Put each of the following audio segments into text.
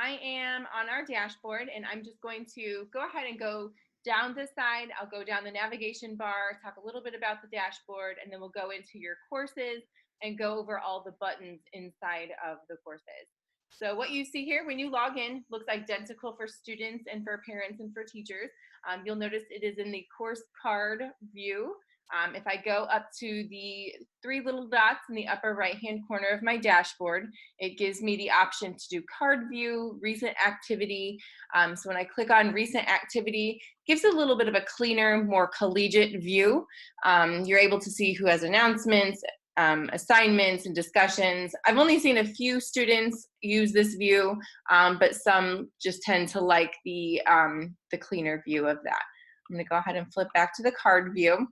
I am on our dashboard, and I'm just going to go ahead and go down this side. I'll go down the navigation bar, talk a little bit about the dashboard, and then we'll go into your courses and go over all the buttons inside of the courses. So what you see here when you log in looks identical for students and for parents and for teachers. You'll notice it is in the course card view. If I go up to the three little dots in the upper right hand corner of my dashboard, it gives me the option to do card view, recent activity. So when I click on recent activity, it gives a little bit of a cleaner, more collegiate view. You're able to see who has announcements, assignments and discussions. I've only seen a few students use this view, but some just tend to like the cleaner view of that. I'm gonna go ahead and flip back to the card view.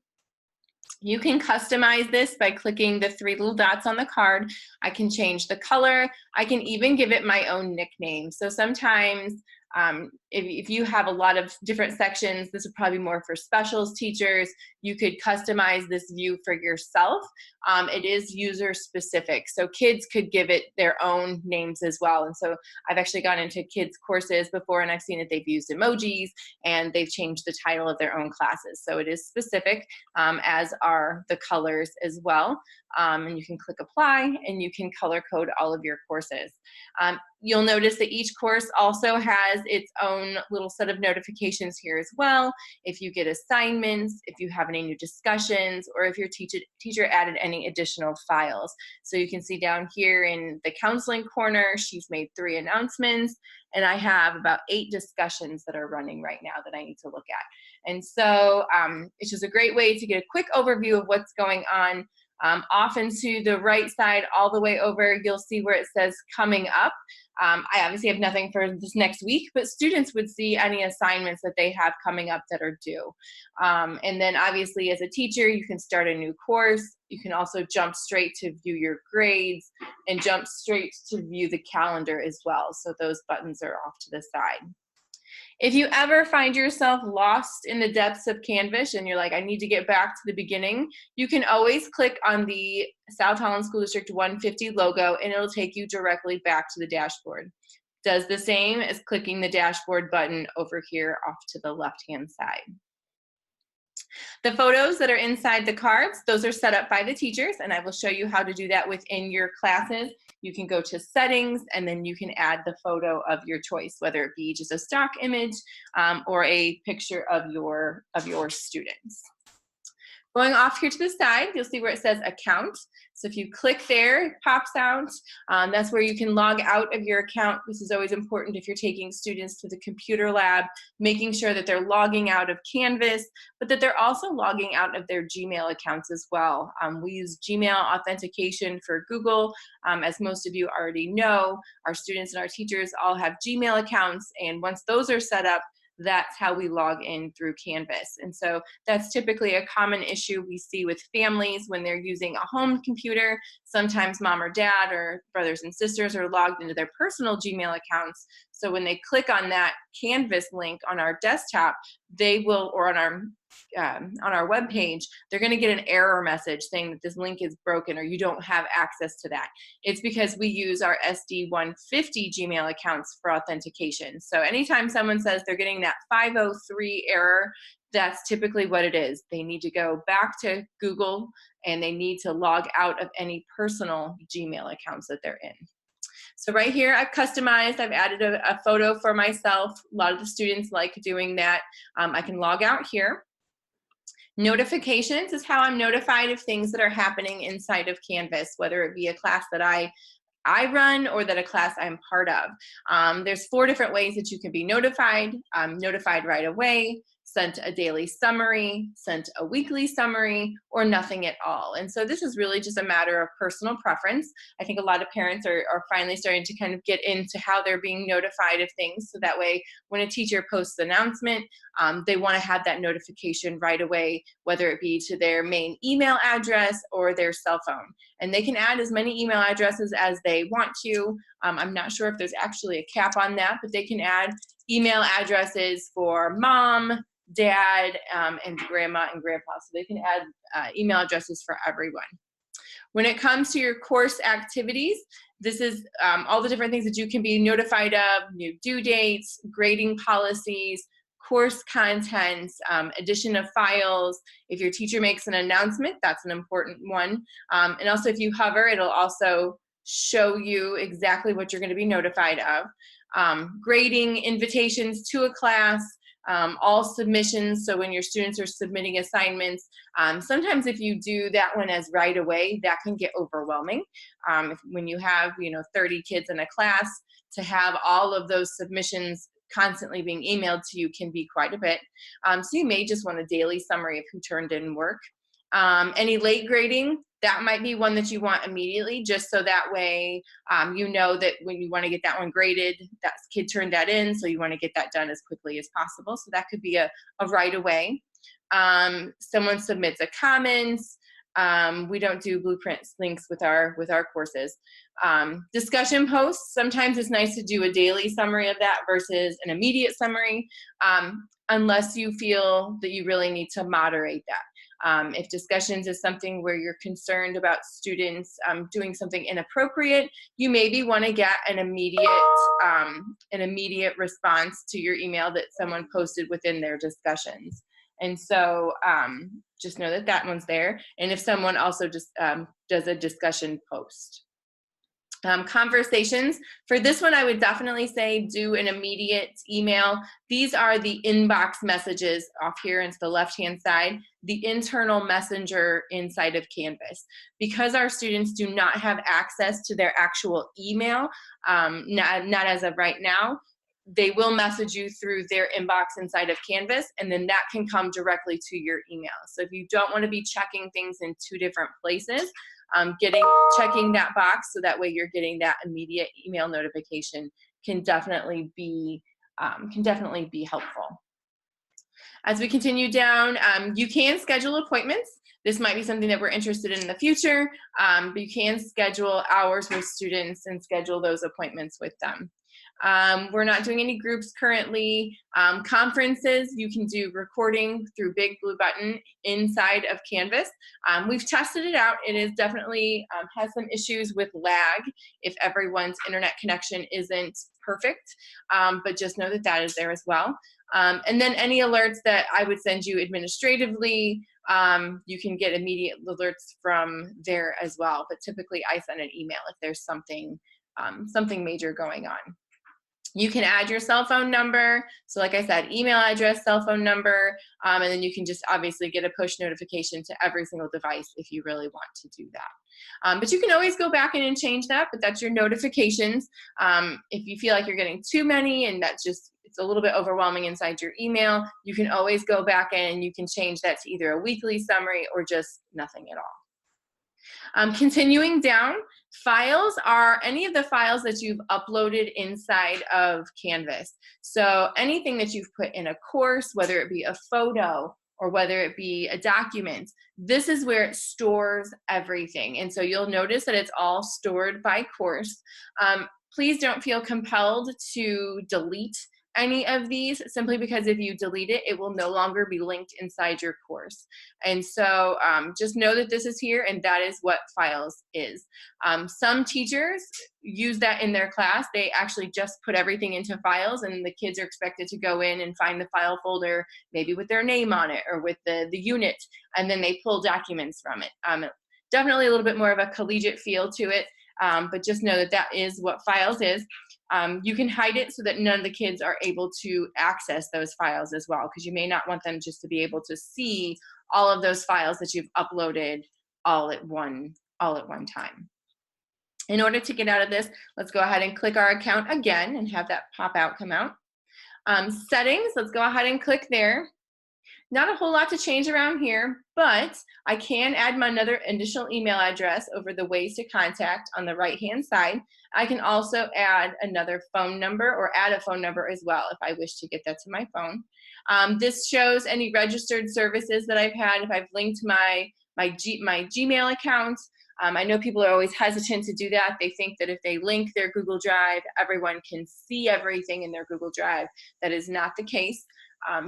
You can customize this by clicking the three little dots on the card. I can change the color. I can even give it my own nickname. So sometimes if you have a lot of different sections, this would probably be more for specials teachers. You could customize this view for yourself. It is user specific, so kids could give it their own names as well. And so I've actually gone into kids courses before, and I've seen that they've used emojis and they've changed the title of their own classes. So it is specific, as are the colors as well. And you can click apply, and you can color code all of your courses. You'll notice that each course also has its own little set of notifications here as well. If you get assignments, if you have any new discussions, or if your teacher added any additional files. So you can see down here in the counseling corner, she's made 3 announcements, and I have about 8 discussions that are running right now that I need to look at. And so it's just a great way to get a quick overview of what's going on. Off and to the right side, all the way over, you'll see where it says coming up. I obviously have nothing for this next week, but students would see any assignments that they have coming up that are due. And then obviously as a teacher, you can start a new course. You can also jump straight to view your grades and jump straight to view the calendar as well. So those buttons are off to the side. If you ever find yourself lost in the depths of Canvas and you're like, I need to get back to the beginning, you can always click on the South Holland School District 150 logo, and it'll take you directly back to the dashboard. Does the same as clicking the dashboard button over here off to the left-hand side. The photos that are inside the cards, those are set up by the teachers, and I will show you how to do that within your classes. You can go to settings, and then you can add the photo of your choice, whether it be just a stock image or a picture of your students. Going off here to the side, you'll see where it says account. So if you click there, it pops out. That's where you can log out of your account. This is always important if you're taking students to the computer lab, making sure that they're logging out of Canvas, but that they're also logging out of their Gmail accounts as well. We use Gmail authentication for Google. As most of you already know, our students and our teachers all have Gmail accounts, and once those are set up, that's how we log in through Canvas. And so that's typically a common issue we see with families when they're using a home computer. Sometimes mom or dad or brothers and sisters are logged into their personal Gmail accounts. So when they click on that Canvas link on our desktop, they will, or on our web page, they're going to get an error message saying that this link is broken or you don't have access to that. It's because we use our SD150 Gmail accounts for authentication. So anytime someone says they're getting that 503 error, that's typically what it is. They need to go back to Google and they need to log out of any personal Gmail accounts that they're in. So right here, I've customized, I've added a photo for myself. A lot of the students like doing that. I can log out here. Notifications is how I'm notified of things that are happening inside of Canvas, whether it be a class that I run or that a class I'm part of. There's 4 different ways that you can be notified. Notified right away, sent a daily summary, sent a weekly summary, or nothing at all. And so this is really just a matter of personal preference. I think a lot of parents are finally starting to kind of get into how they're being notified of things. So that way, when a teacher posts an announcement, they want to have that notification right away, whether it be to their main email address or their cell phone. And they can add as many email addresses as they want to. I'm not sure if there's actually a cap on that, but they can add email addresses for mom, dad, and grandma and grandpa. So they can add email addresses for everyone. When it comes to your course activities, this is all the different things that you can be notified of: new due dates, grading policies, course content, addition of files. If your teacher makes an announcement, that's an important one. And also if you hover, it'll also show you exactly what you're going to be notified of. Grading, invitations to a class, all submissions. So when your students are submitting assignments, sometimes if you do that one as right away, that can get overwhelming. When you have 30 kids in a class, to have all of those submissions constantly being emailed to you can be quite a bit. So you may just want a daily summary of who turned in work. Any late grading, that might be one that you want immediately, just so that way you know that when you want to get that one graded, that kid turned that in, so you want to get that done as quickly as possible. So that could be a right away. Someone submits a comments. We don't do blueprints links with our courses. Discussion posts, sometimes it's nice to do a daily summary of that versus an immediate summary, unless you feel that you really need to moderate that. If discussions is something where you're concerned about students doing something inappropriate, you maybe want to get an immediate response to your email that someone posted within their discussions. And so just know that that one's there. And if someone also just does a discussion post. Conversations, for this one I would definitely say do an immediate email. These are the inbox messages off here into the left hand side, the internal messenger inside of Canvas. Because our students do not have access to their actual email, not as of right now, they will message you through their inbox inside of Canvas, and then that can come directly to your email. So if you don't want to be checking things in two different places, checking that box so that way you're getting that immediate email notification can definitely be helpful. As we continue down, you can schedule appointments. This might be something that we're interested in the future, but you can schedule hours with students and schedule those appointments with them. We're not doing any groups currently. Conferences, you can do recording through Big Blue Button inside of Canvas. We've tested it out. It is definitely has some issues with lag if everyone's internet connection isn't perfect, but just know that that is there as well. And then any alerts that I would send you administratively, you can get immediate alerts from there as well. But typically I send an email if there's something major going on. You can add your cell phone number. So like I said, email address, cell phone number, and then you can just obviously get a push notification to every single device if you really want to do that. But you can always go back in and change that, but that's your notifications. If you feel like you're getting too many and it's a little bit overwhelming inside your email, you can always go back in and you can change that to either a weekly summary or just nothing at all. Continuing down, files are any of the files that you've uploaded inside of Canvas. So anything that you've put in a course, whether it be a photo or whether it be a document, this is where it stores everything. And so you'll notice that it's all stored by course. Please don't feel compelled to delete any of these, simply because if you delete it, it will no longer be linked inside your course. And so just know that this is here and that is what files is. Some teachers use that in their class. They actually just put everything into files and the kids are expected to go in and find the file folder, maybe with their name on it or with the unit, and then they pull documents from it. Definitely a little bit more of a collegiate feel to it, but just know that that is what files is. You can hide it so that none of the kids are able to access those files as well, because you may not want them just to be able to see all of those files that you've uploaded all at one time. In order to get out of this, let's go ahead and click our account again and have that pop out come out. Settings, let's go ahead and click there. Not a whole lot to change around here, but I can add my another additional email address over the ways to contact on the right-hand side. I can also add another phone number or add a phone number as well if I wish to get that to my phone. This shows any registered services that I've had. If I've linked my Gmail account, I know people are always hesitant to do that. They think that if they link their Google Drive, everyone can see everything in their Google Drive. That is not the case.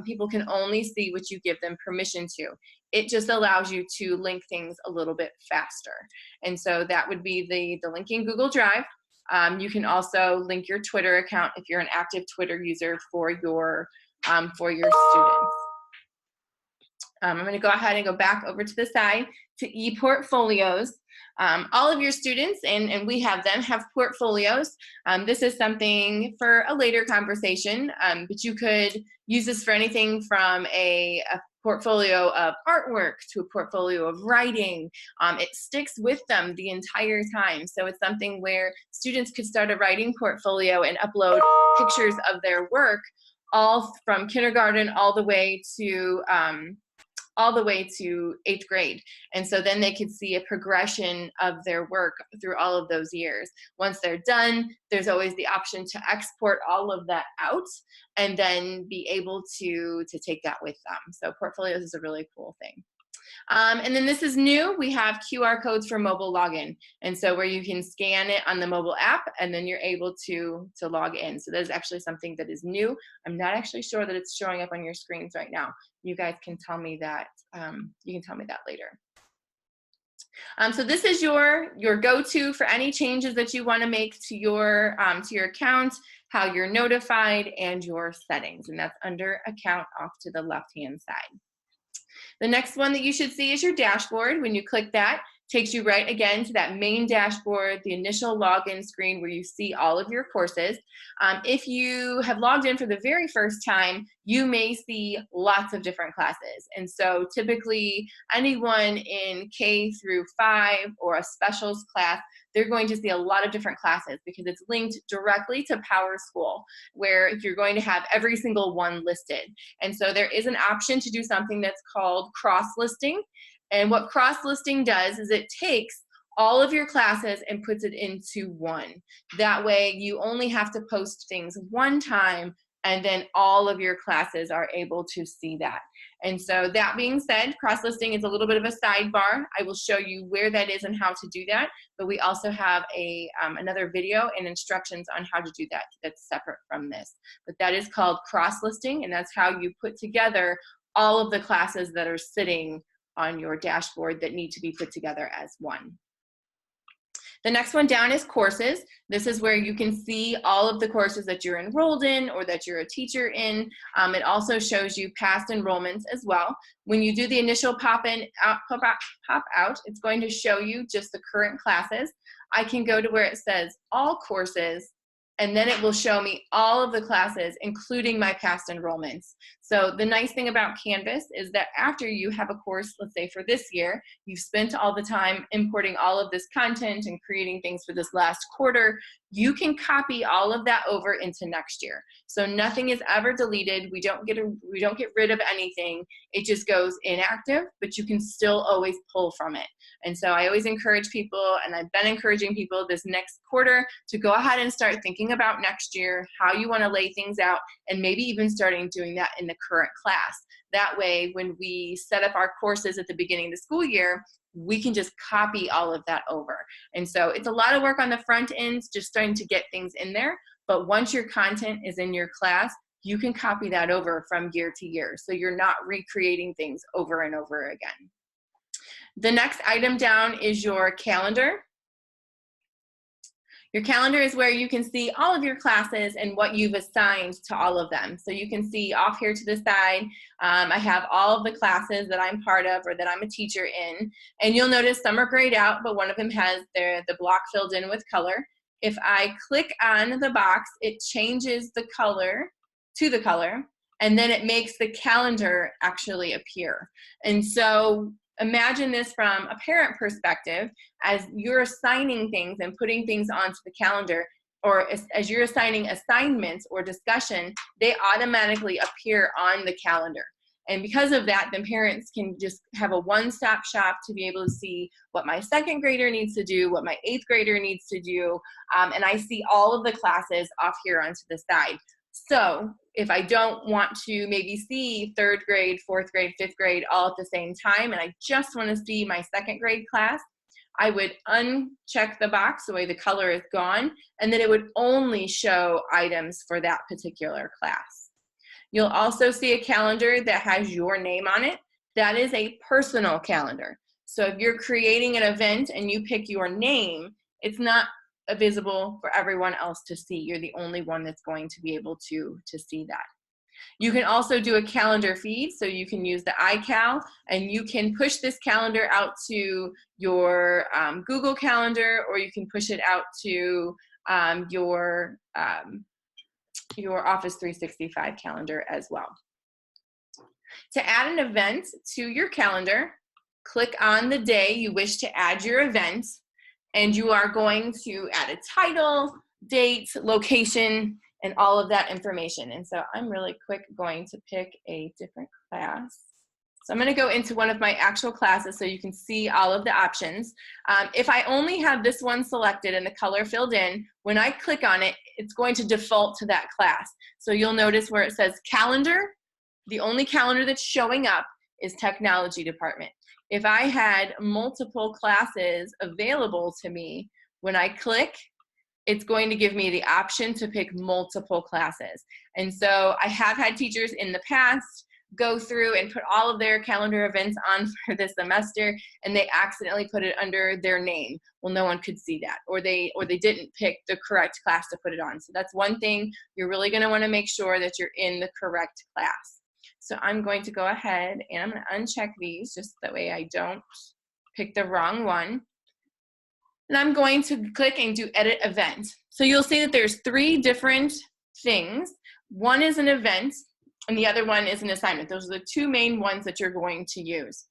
People can only see what you give them permission to. it just allows you to link things a little bit faster. And so that would be the link in Google Drive. You can also link your Twitter account if you're an active Twitter user for your students. I'm going to go ahead and go back over to the side to e-portfolios. All of your students, and we have them, have portfolios. This is something for a later conversation, but you could use this for anything from a portfolio of artwork to a portfolio of writing. It sticks with them the entire time. So it's something where students could start a writing portfolio and upload pictures of their work all from kindergarten all the way to 8th grade. And so then they could see a progression of their work through all of those years. Once they're done, there's always the option to export all of that out and then be able to take that with them. So portfolios is a really cool thing. And then this is new. We have QR codes for mobile login. And so where you can scan it on the mobile app and then you're able to log in. So that is actually something that is new. I'm not actually sure that it's showing up on your screens right now. You guys can tell me that, later. So this is your go-to for any changes that you want to make to your account, how you're notified, and your settings. And that's under account off to the left-hand side. The next one that you should see is your dashboard. When you click that, it takes you right again to that main dashboard, the initial login screen where you see all of your courses. If you have logged in for the very first time, you may see lots of different classes. And so typically anyone in K through 5 or a specials class, they're going to see a lot of different classes because it's linked directly to PowerSchool, where you're going to have every single one listed. And so there is an option to do something that's called cross-listing. And what cross-listing does is it takes all of your classes and puts it into one. That way you only have to post things one time and then all of your classes are able to see that. And so that being said, cross-listing is a little bit of a sidebar. I will show you where that is and how to do that, but we also have another video and instructions on how to do that that's separate from this. But that is called cross-listing, and that's how you put together all of the classes that are sitting on your dashboard that need to be put together as one. The next one down is courses. This is where you can see all of the courses that you're enrolled in or that you're a teacher in. It also shows you past enrollments as well. When you do the initial pop out, it's going to show you just the current classes. I can go to where it says all courses, and then it will show me all of the classes, including my past enrollments. So the nice thing about Canvas is that after you have a course, let's say for this year, you've spent all the time importing all of this content and creating things for this last quarter, you can copy all of that over into next year. So nothing is ever deleted. We don't get rid of anything. It just goes inactive, but you can still always pull from it. And so I always encourage people, and I've been encouraging people this next quarter to go ahead and start thinking about next year, how you want to lay things out, and maybe even starting doing that in the current class. That way, when we set up our courses at the beginning of the school year, we can just copy all of that over. And so it's a lot of work on the front end, just starting to get things in there. But once your content is in your class, you can copy that over from year to year. So you're not recreating things over and over again. The next item down is your calendar. Your calendar is where you can see all of your classes and what you've assigned to all of them. So you can see off here to the side, I have all of the classes that I'm part of or that I'm a teacher in. And you'll notice some are grayed out, but one of them has the block filled in with color. If I click on the box, it changes the color to the color, and then it makes the calendar actually appear. And so imagine this from a parent perspective, as you're assigning things and putting things onto the calendar, or as you're assigning assignments or discussion, they automatically appear on the calendar. And because of that, then parents can just have a one-stop shop to be able to see what my second grader needs to do, what my 8th grader needs to do, and I see all of the classes off here onto the side. So if I don't want to maybe see 3rd grade, 4th grade, 5th grade all at the same time, and I just want to see my 2nd grade class, I would uncheck the box the way the color is gone, and then it would only show items for that particular class. You'll also see a calendar that has your name on it. that is a personal calendar. So if you're creating an event and you pick your name, it's not visible for everyone else to see. You're the only one that's going to be able to see that. You can also do a calendar feed, so you can use the iCal, and you can push this calendar out to your Google Calendar, or you can push it out to your Office 365 calendar as well. To add an event to your calendar, click on the day you wish to add your event, and you are going to add a title, date, location, and all of that information. And so I'm really quick going to pick a different class. So I'm going to go into one of my actual classes so you can see all of the options. If I only have this one selected and the color filled in, when I click on it, it's going to default to that class. So you'll notice where it says calendar, the only calendar that's showing up is technology department. If I had multiple classes available to me, when I click, it's going to give me the option to pick multiple classes. And so I have had teachers in the past go through and put all of their calendar events on for this semester, and they accidentally put it under their name. Well, no one could see that, or they didn't pick the correct class to put it on. So that's one thing you're really going to want to make sure that you're in the correct class. So I'm going to go ahead and I'm going to uncheck these just that way I don't pick the wrong one. And I'm going to click and do edit event. So you'll see that there's 3 different things. One is an event and the other one is an assignment. Those are the 2 main ones that you're going to use.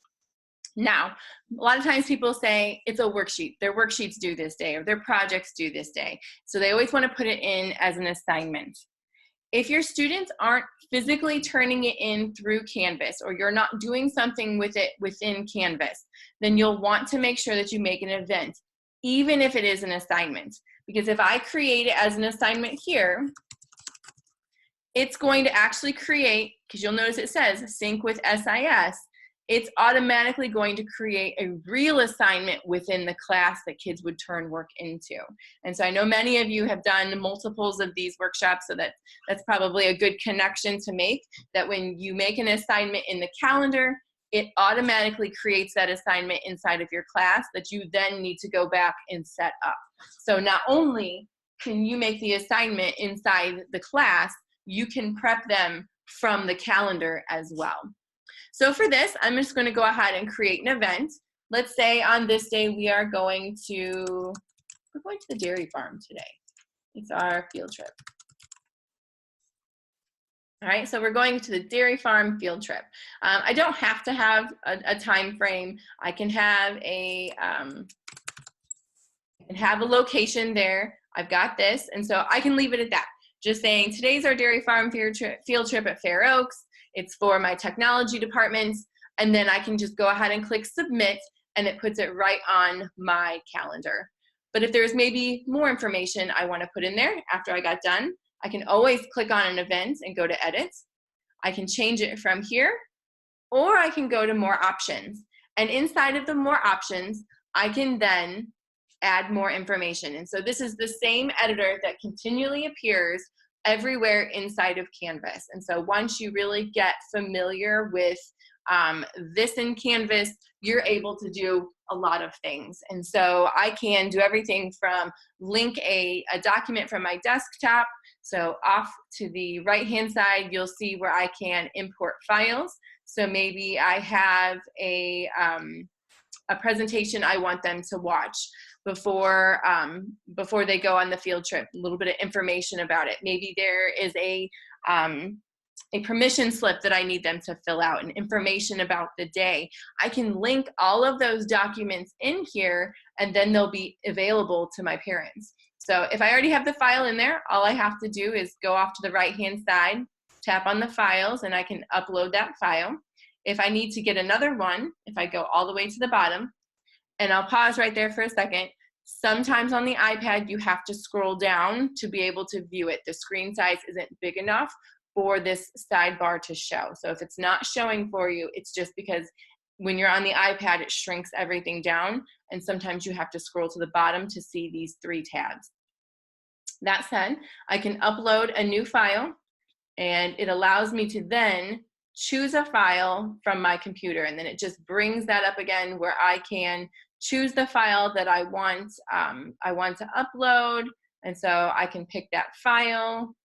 Now, a lot of times people say it's a worksheet. Their worksheets due this day or their projects due this day. So they always want to put it in as an assignment. If your students aren't physically turning it in through Canvas, or you're not doing something with it within Canvas, then you'll want to make sure that you make an event, even if it is an assignment. Because if I create it as an assignment here, it's going to actually create, because you'll notice it says sync with SIS, it's automatically going to create a real assignment within the class that kids would turn work into. And so I know many of you have done multiples of these workshops, so that's probably a good connection to make, that when you make an assignment in the calendar, it automatically creates that assignment inside of your class that you then need to go back and set up. So not only can you make the assignment inside the class, you can prep them from the calendar as well. So for this, I'm just going to go ahead and create an event. Let's say on this day we're going to the dairy farm today. It's our field trip. All right, so we're going to the dairy farm field trip. I don't have to have a time frame. I can have a location there. I've got this, and so I can leave it at that. Just saying, today's our dairy farm field trip at Fair Oaks. It's for my technology department, and then I can just go ahead and click submit, and it puts it right on my calendar. But if there's maybe more information I want to put in there after I got done, I can always click on an event and go to edit. I can change it from here, or I can go to more options. And inside of the more options, I can then add more information. And so this is the same editor that continually appears everywhere inside of Canvas. And so once you really get familiar with this in Canvas, you're able to do a lot of things. And so I can do everything from link a document from my desktop. So off to the right-hand side, you'll see where I can import files. So maybe I have a presentation I want them to watch before they go on the field trip, a little bit of information about it. Maybe there is a permission slip that I need them to fill out and information about the day. I can link all of those documents in here, and then they'll be available to my parents. So if I already have the file in there, all I have to do is go off to the right-hand side, tap on the files, and I can upload that file. If I need to get another one, if I go all the way to the bottom, and I'll pause right there for a second. Sometimes on the iPad, you have to scroll down to be able to view it. The screen size isn't big enough for this sidebar to show. So if it's not showing for you, it's just because when you're on the iPad, it shrinks everything down, and sometimes you have to scroll to the bottom to see these 3 tabs. That said, I can upload a new file, and it allows me to then choose a file from my computer, and then it just brings that up again where I can choose the file that I want to upload. And so I can pick that file.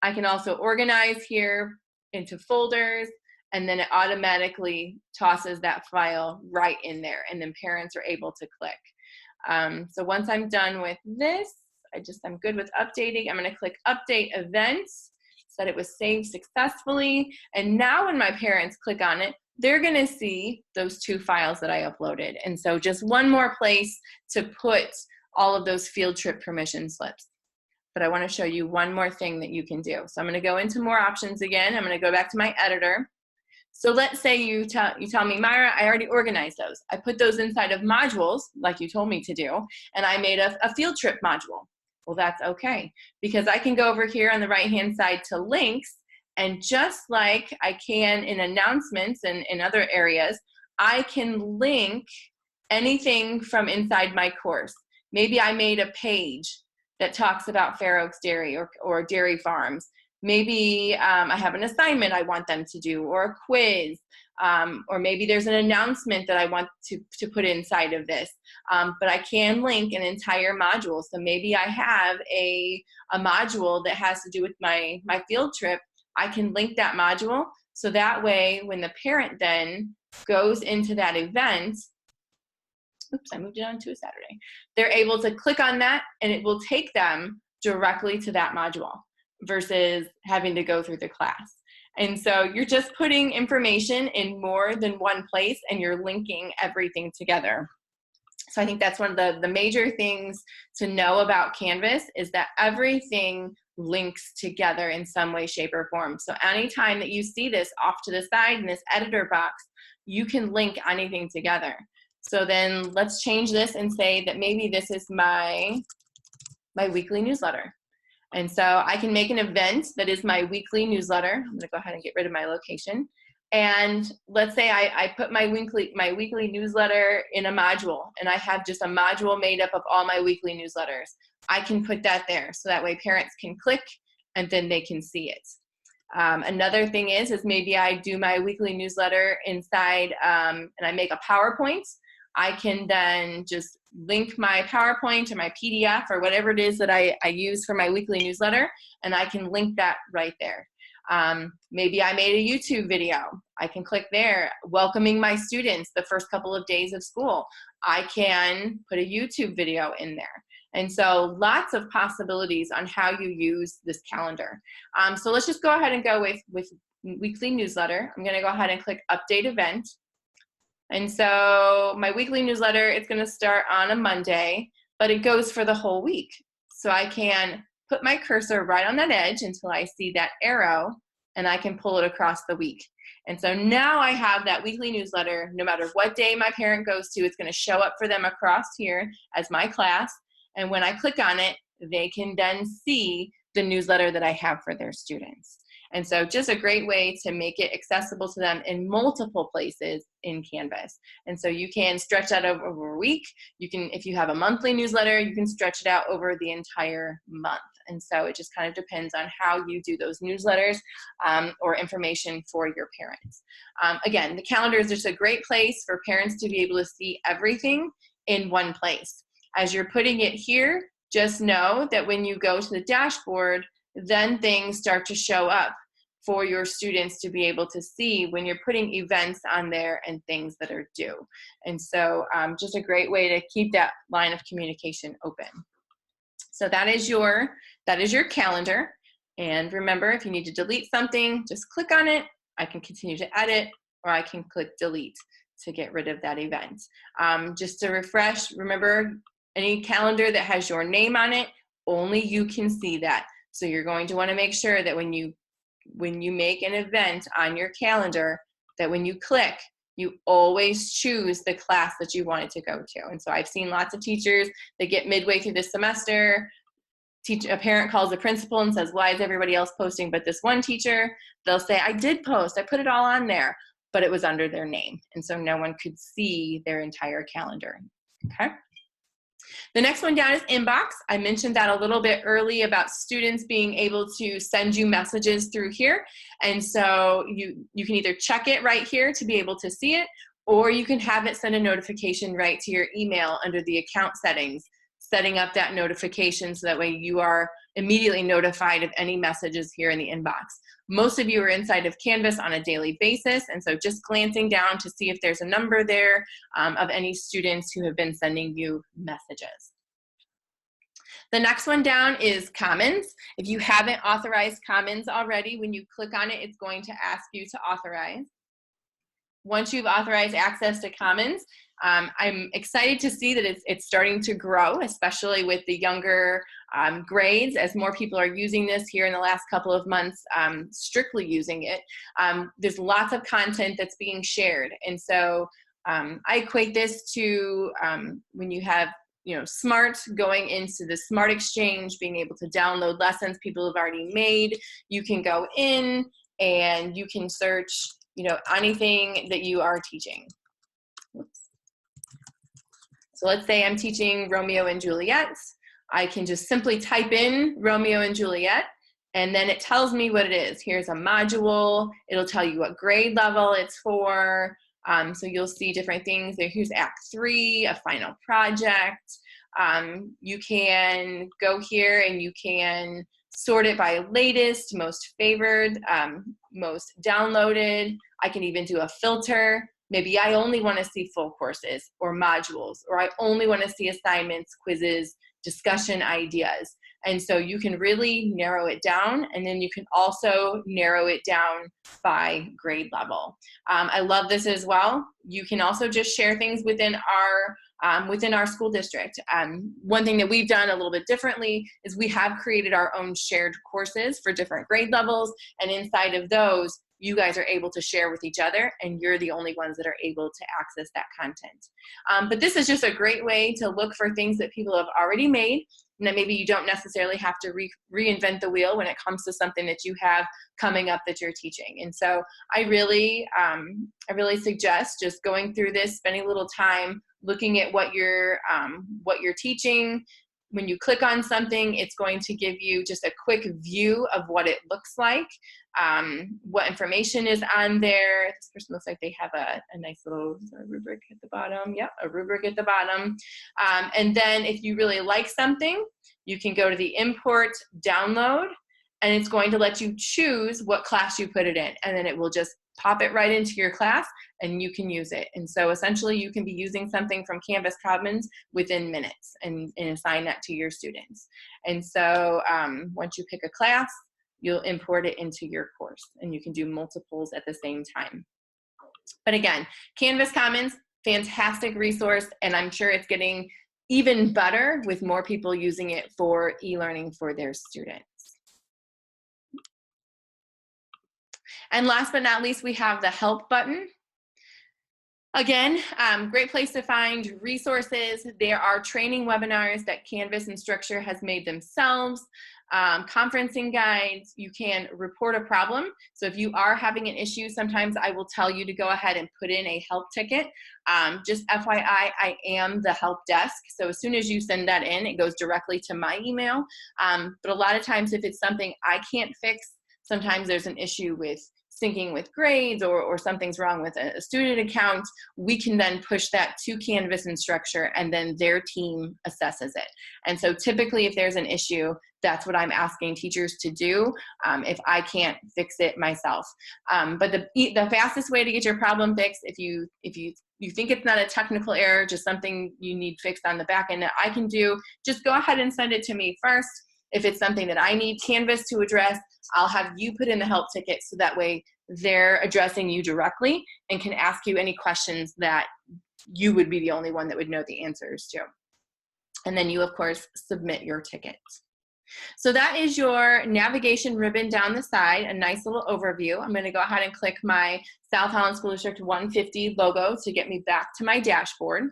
I can also organize here into folders, and then it automatically tosses that file right in there, and then parents are able to click. So once I'm done with this, I'm good with updating. I'm gonna click Update Events, so that it was saved successfully. And now when my parents click on it, they're gonna see those 2 files that I uploaded. And so just one more place to put all of those field trip permission slips. But I wanna show you one more thing that you can do. So I'm gonna go into more options again. I'm gonna go back to my editor. So let's say you tell me, Myra, I already organized those. I put those inside of modules, like you told me to do, and I made a field trip module. Well, that's okay, because I can go over here on the right-hand side to links, and just like I can in announcements and in other areas, I can link anything from inside my course. Maybe I made a page that talks about Fair Oaks Dairy or dairy farms. Maybe I have an assignment I want them to do, or a quiz, or maybe there's an announcement that I want to put inside of this. But I can link an entire module. So maybe I have a module that has to do with my field trip. I can link that module, so that way when the parent then goes into that event, oops, I moved it on to a Saturday, they're able to click on that, and it will take them directly to that module versus having to go through the class. And so you're just putting information in more than one place, and you're linking everything together. So I think that's one of the major things to know about Canvas, is that everything links together in some way, shape, or form. So anytime that you see this off to the side in this editor box, you can link anything together. So then let's change this and say that maybe this is my weekly newsletter. And so I can make an event that is my weekly newsletter. I'm gonna go ahead and get rid of my location. And let's say I put my weekly newsletter in a module, and I have just a module made up of all my weekly newsletters. I can put that there, so that way parents can click and then they can see it. Another thing is maybe I do my weekly newsletter inside and I make a PowerPoint. I can then just link my PowerPoint or my PDF or whatever it is that I use for my weekly newsletter, and I can link that right there. Maybe I made a YouTube video. I can click there, welcoming my students the first couple of days of school. I can put a YouTube video in there. And so lots of possibilities on how you use this calendar. So let's just go ahead and go with weekly newsletter. I'm gonna go ahead and click Update Event. And so my weekly newsletter, it's gonna start on a Monday, but it goes for the whole week. So I can put my cursor right on that edge until I see that arrow, and I can pull it across the week. And so now I have that weekly newsletter. No matter what day my parent goes to, it's gonna show up for them across here as my class. And when I click on it, they can then see the newsletter that I have for their students. And so just a great way to make it accessible to them in multiple places in Canvas. And so you can stretch that over a week. You can, if you have a monthly newsletter, you can stretch it out over the entire month. And so it just kind of depends on how you do those newsletters or information for your parents. Again, the calendar is just a great place for parents to be able to see everything in one place. As you're putting it here, just know that when you go to the dashboard, then things start to show up for your students to be able to see when you're putting events on there and things that are due. And so just a great way to keep that line of communication open. So that is your calendar. And remember, if you need to delete something, just click on it. I can continue to edit, or I can click delete to get rid of that event. Just to refresh, remember, any calendar that has your name on it, only you can see that. So you're going to want to make sure that when you make an event on your calendar, that when you click, you always choose the class that you want it to go to. And so I've seen lots of teachers that get midway through the semester, a parent calls the principal and says, why is everybody else posting but this one teacher? They'll say, I did post, I put it all on there, but it was under their name. And so no one could see their entire calendar, okay? The next one down is inbox. I mentioned that a little bit early about students being able to send you messages through here. And so you can either check it right here to be able to see it, or you can have it send a notification right to your email under the account settings, setting up that notification so that way you are immediately notified of any messages here in the inbox. Most of you are inside of Canvas on a daily basis, and so just glancing down to see if there's a number there of any students who have been sending you messages. The next one down is Commons. If you haven't authorized Commons already, when you click on it, it's going to ask you to authorize. Once you've authorized access to Commons, I'm excited to see that it's starting to grow, especially with the younger grades, as more people are using this here in the last couple of months, strictly using it. There's lots of content that's being shared. And so I equate this to when you have Smart going into the Smart Exchange, being able to download lessons people have already made. You can go in and you can search anything that you are teaching. Oops. So let's say I'm teaching Romeo and Juliet. I can just simply type in Romeo and Juliet, and then it tells me what it is. Here's a module. It'll tell you what grade level it's for. So you'll see different things. Here's Act 3, a final project. You can go here and you can sort it by latest, most favored, most downloaded. I can even do a filter. Maybe I only want to see full courses or modules, or I only want to see assignments, quizzes, discussion ideas. And so you can really narrow it down, and then you can also narrow it down by grade level. I love this as well. You can also just share things within our school district. One thing that we've done a little bit differently is we have created our own shared courses for different grade levels, and inside of those, you guys are able to share with each other, and you're the only ones that are able to access that content. But this is just a great way to look for things that people have already made, and that maybe you don't necessarily have to reinvent the wheel when it comes to something that you have coming up that you're teaching. And so I really suggest just going through this, spending a little time looking at what you're teaching. When you click on something, it's going to give you just a quick view of what it looks like, what information is on there. This person looks like they have a nice little rubric at the bottom. Yep, a rubric at the bottom. And then if you really like something, you can go to the import download, and it's going to let you choose what class you put it in, and then it will just pop it right into your class and you can use it. And so essentially you can be using something from Canvas Commons within minutes and assign that to your students. And so once you pick a class, you'll import it into your course, and you can do multiples at the same time. But again, Canvas Commons, fantastic resource, and I'm sure it's getting even better with more people using it for e-learning for their students. And last but not least, we have the help button. Again, great place to find resources. There are training webinars that Canvas Instructure has made themselves, conferencing guides. You can report a problem. So if you are having an issue, sometimes I will tell you to go ahead and put in a help ticket. Just FYI, I am the help desk. So as soon as you send that in, it goes directly to my email. But a lot of times if it's something I can't fix, sometimes there's an issue with syncing with grades or something's wrong with a student account, we can then push that to Canvas Instructure, and then their team assesses it. And so typically if there's an issue, that's what I'm asking teachers to do if I can't fix it myself. But the fastest way to get your problem fixed, if you think it's not a technical error, just something you need fixed on the back end that I can do, just go ahead and send it to me first. If it's something that I need Canvas to address, I'll have you put in the help ticket so that way they're addressing you directly and can ask you any questions that you would be the only one that would know the answers to. And then you, of course, submit your ticket. So that is your navigation ribbon down the side, a nice little overview. I'm going to go ahead and click my South Holland School District 150 logo to get me back to my dashboard.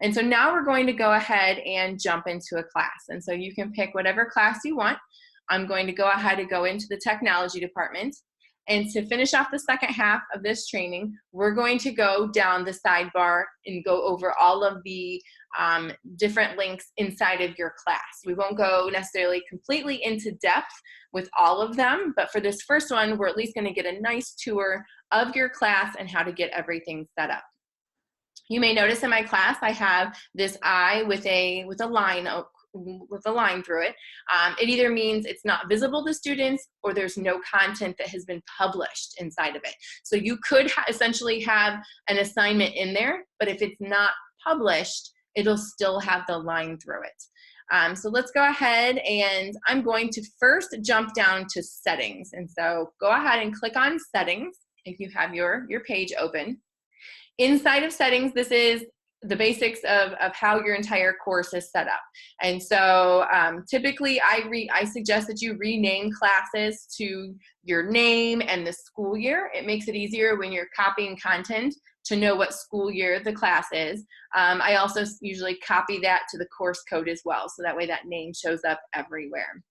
And so now we're going to go ahead and jump into a class. And so you can pick whatever class you want. I'm going to go ahead and go into the technology department. And to finish off the second half of this training, we're going to go down the sidebar and go over all of the different links inside of your class. We won't go necessarily completely into depth with all of them, but for this first one, we're at least going to get a nice tour of your class and how to get everything set up. You may notice in my class I have this eye with a line through it. It either means it's not visible to students or there's no content that has been published inside of it. So you could essentially have an assignment in there, but if it's not published, it'll still have the line through it. So let's go ahead, and I'm going to first jump down to settings. And so go ahead and click on settings if you have your page open. Inside of settings, this is the basics of how your entire course is set up. And so typically I suggest that you rename classes to your name and the school year. It makes it easier when you're copying content to know what school year the class is. I also usually copy that to the course code as well, so that way that name shows up everywhere.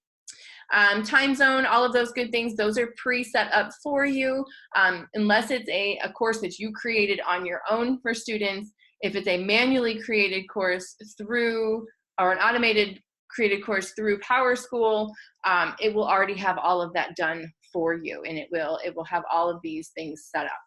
Time zone, all of those good things, those are pre-set up for you. Unless it's a course that you created on your own for students, if it's a manually created course through, or an automated created course through PowerSchool, it will already have all of that done for you, and it will have all of these things set up.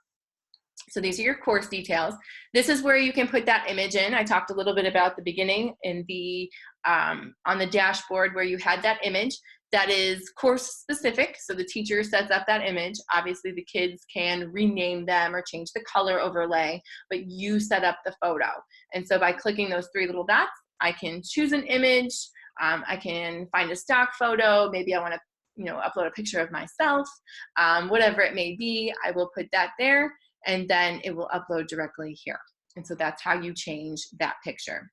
So these are your course details. This is where you can put that image in. I talked a little bit about the beginning in the on the dashboard where you had that image. That is course specific, so the teacher sets up that image. Obviously the kids can rename them or change the color overlay, but you set up the photo. And so by clicking those three little dots, I can choose an image, I can find a stock photo, maybe I want to upload a picture of myself, whatever it may be, I will put that there, and then it will upload directly here. And so that's how you change that picture.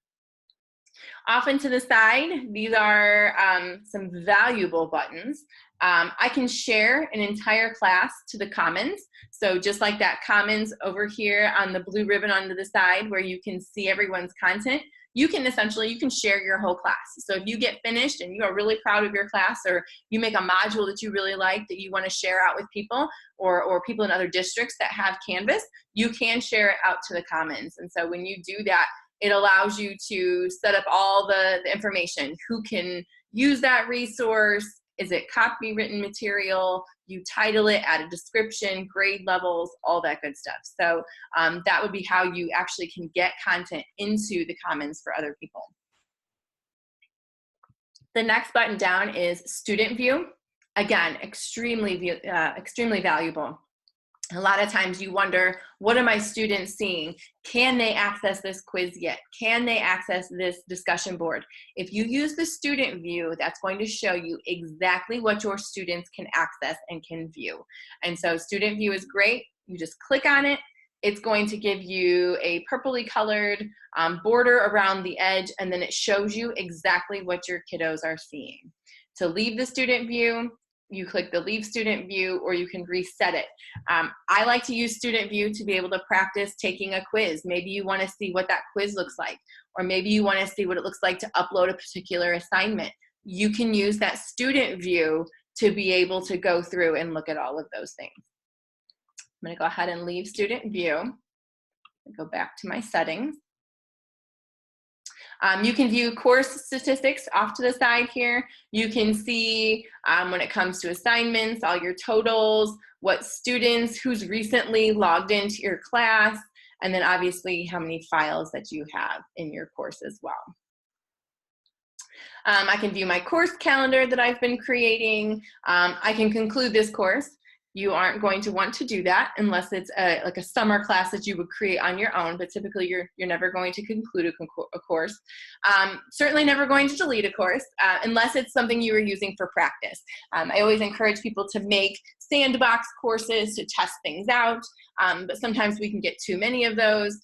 Off and to the side, these are some valuable buttons. I can share an entire class to the Commons. So just like that Commons over here on the blue ribbon on the side where you can see everyone's content, you can share your whole class. So if you get finished and you are really proud of your class, or you make a module that you really like that you want to share out with people, or people in other districts that have Canvas, you can share it out to the Commons. And so when you do that, it allows you to set up all the information. Who can use that resource? Is it copywritten material? You title it, add a description, grade levels, all that good stuff. So that would be how you actually can get content into the Commons for other people. The next button down is Student View. Again, extremely valuable. A lot of times you wonder, what are my students seeing? Can they access this quiz yet? Can they access this discussion board? If you use the student view, that's going to show you exactly what your students can access and can view. And so student view is great. You just click on it. It's going to give you a purpley colored border around the edge, and then it shows you exactly what your kiddos are seeing. To leave the student view, you click the leave student view, or you can reset it. I like to use student view to be able to practice taking a quiz. Maybe you want to see what that quiz looks like, or maybe you want to see what it looks like to upload a particular assignment. You can use that student view to be able to go through and look at all of those things. I'm going to go ahead and leave student view. Go back to my settings. You can view course statistics off to the side here. You can see when it comes to assignments, all your totals, what students, who's recently logged into your class, and then obviously how many files that you have in your course as well. I can view my course calendar that I've been creating. I can conclude this course. You aren't going to want to do that unless it's like a summer class that you would create on your own, but typically you're never going to conclude a course. Certainly never going to delete a course unless it's something you are using for practice. I always encourage people to make sandbox courses to test things out, but sometimes we can get too many of those.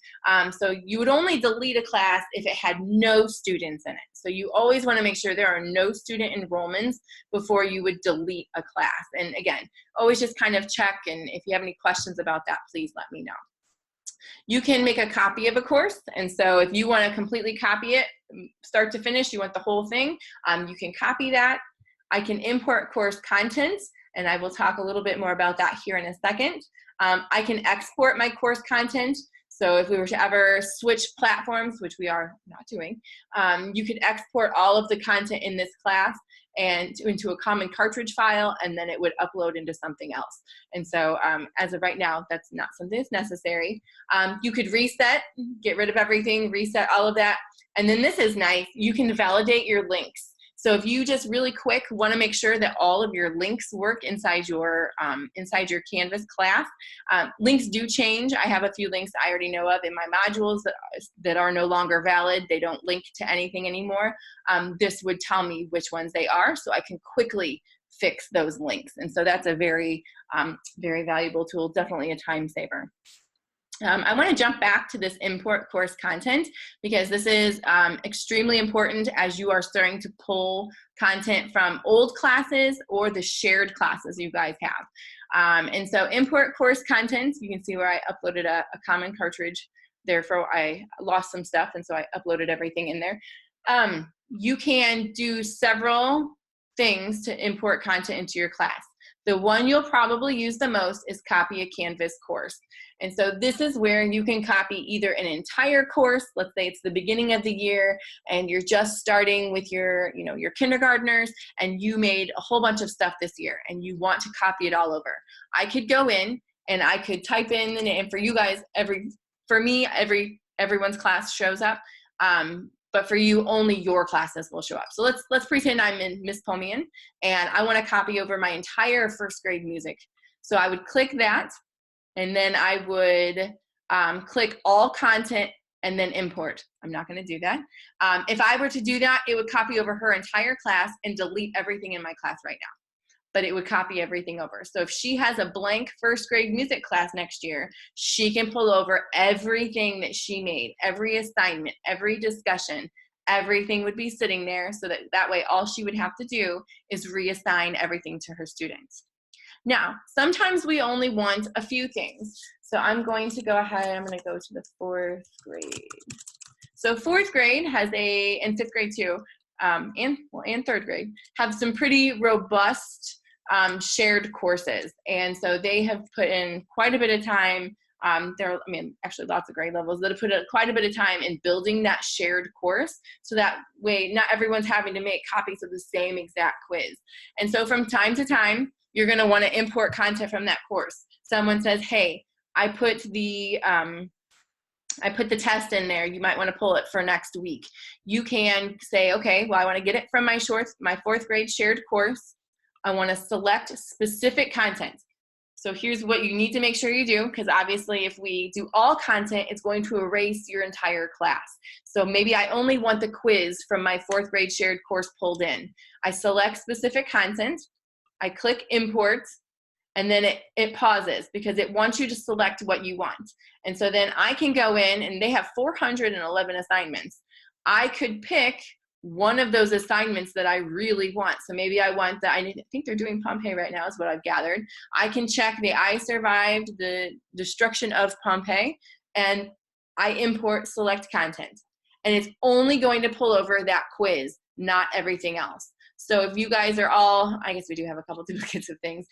So you would only delete a class if it had no students in it. So you always want to make sure there are no student enrollments before you would delete a class. And again, always just kind of check, and if you have any questions about that, please let me know. You can make a copy of a course, and so if you want to completely copy it, start to finish, you want the whole thing, you can copy that. I can import course content. and I will talk a little bit more about that here in a second. I can export my course content. So if we were to ever switch platforms, which we are not doing, you could export all of the content in this class and into a common cartridge file, and then it would upload into something else. And so as of right now, that's not something that's necessary. You could reset, get rid of everything, reset all of that. And then this is nice, you can validate your links. So if you just really quick want to make sure that all of your links work inside your Canvas class, links do change. I have a few links I already know of in my modules that are no longer valid. They don't link to anything anymore. This would tell me which ones they are, so I can quickly fix those links. And so that's a very, very valuable tool, definitely a time saver. I want to jump back to this import course content because this is extremely important as you are starting to pull content from old classes or the shared classes you guys have. And so import course content, you can see where I uploaded a common cartridge. Therefore, I lost some stuff, and so I uploaded everything in there. You can do several things to import content into your class. The one you'll probably use the most is copy a Canvas course. And so this is where you can copy either an entire course, let's say it's the beginning of the year and you're just starting with your kindergartners and you made a whole bunch of stuff this year and you want to copy it all over. I could go in and I could type in the name. For you guys, everyone's class shows up. But for you, only your classes will show up. So let's pretend I'm in Miss Pomian and I want to copy over my entire first grade music. So I would click that, and then I would click all content and then import. I'm not going to do that. If I were to do that, it would copy over her entire class and delete everything in my class right now. But it would copy everything over. So if she has a blank first grade music class next year, she can pull over everything that she made, every assignment, every discussion, everything would be sitting there so that way all she would have to do is reassign everything to her students. Now, sometimes we only want a few things. So I'm going to go ahead, I'm going to go to the 4th grade. So 4th grade has and 5th grade too, and 3rd grade, have some pretty robust shared courses. And so they have put in quite a bit of time. Actually lots of grade levels that have put quite a bit of time in building that shared course. So that way, not everyone's having to make copies of the same exact quiz. And so from time to time, you're going to want to import content from that course. Someone says, hey, I put the test in there. You might want to pull it for next week. You can say, okay, well, I want to get it from my 4th grade shared course. I want to select specific content. So here's what you need to make sure you do, because obviously if we do all content, it's going to erase your entire class. So maybe I only want the quiz from my 4th grade shared course pulled in. I select specific content. I click import. And then it pauses because it wants you to select what you want. And so then I can go in, and they have 411 assignments. I could pick one of those assignments that I really want. So maybe I want I think they're doing Pompeii right now is what I've gathered. I can check I survived the destruction of Pompeii, and I import select content. And it's only going to pull over that quiz, not everything else. So if you guys are all, I guess we do have a couple duplicates of things.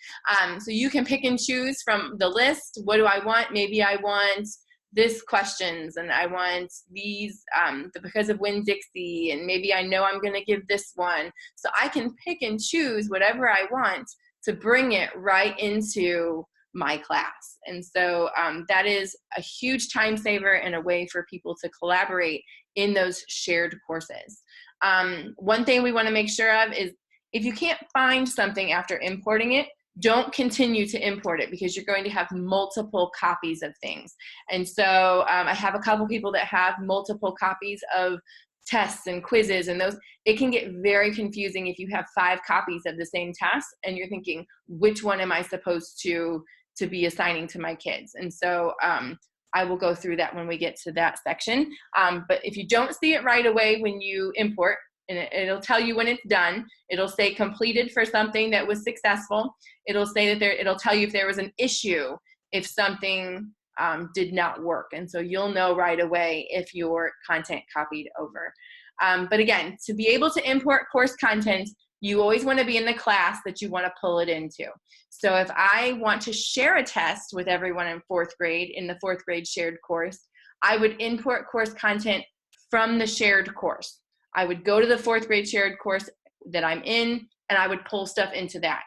So you can pick and choose from the list. What do I want? Maybe I want this questions, and I want these, the Because of Winn-Dixie, and maybe I know I'm gonna give this one. So I can pick and choose whatever I want to bring it right into my class. And so that is a huge time saver and a way for people to collaborate in those shared courses. One thing we want to make sure of is if you can't find something after importing it, don't continue to import it because you're going to have multiple copies of things. And so I have a couple people that have multiple copies of tests and quizzes, and those, it can get very confusing if you have 5 copies of the same test and you're thinking, which one am I supposed to be assigning to my kids? And so I will go through that when we get to that section. But if you don't see it right away when you import, and it'll tell you when it's done. It'll say completed for something that was successful. It'll say that it'll tell you if there was an issue, if something did not work. And so you'll know right away if your content copied over. But again, to be able to import course content, You always want to be in the class that you want to pull it into. So if I want to share a test with everyone in 4th grade in the 4th grade shared course, I would import course content from the shared course. I would go to the 4th grade shared course that I'm in, and I would pull stuff into that.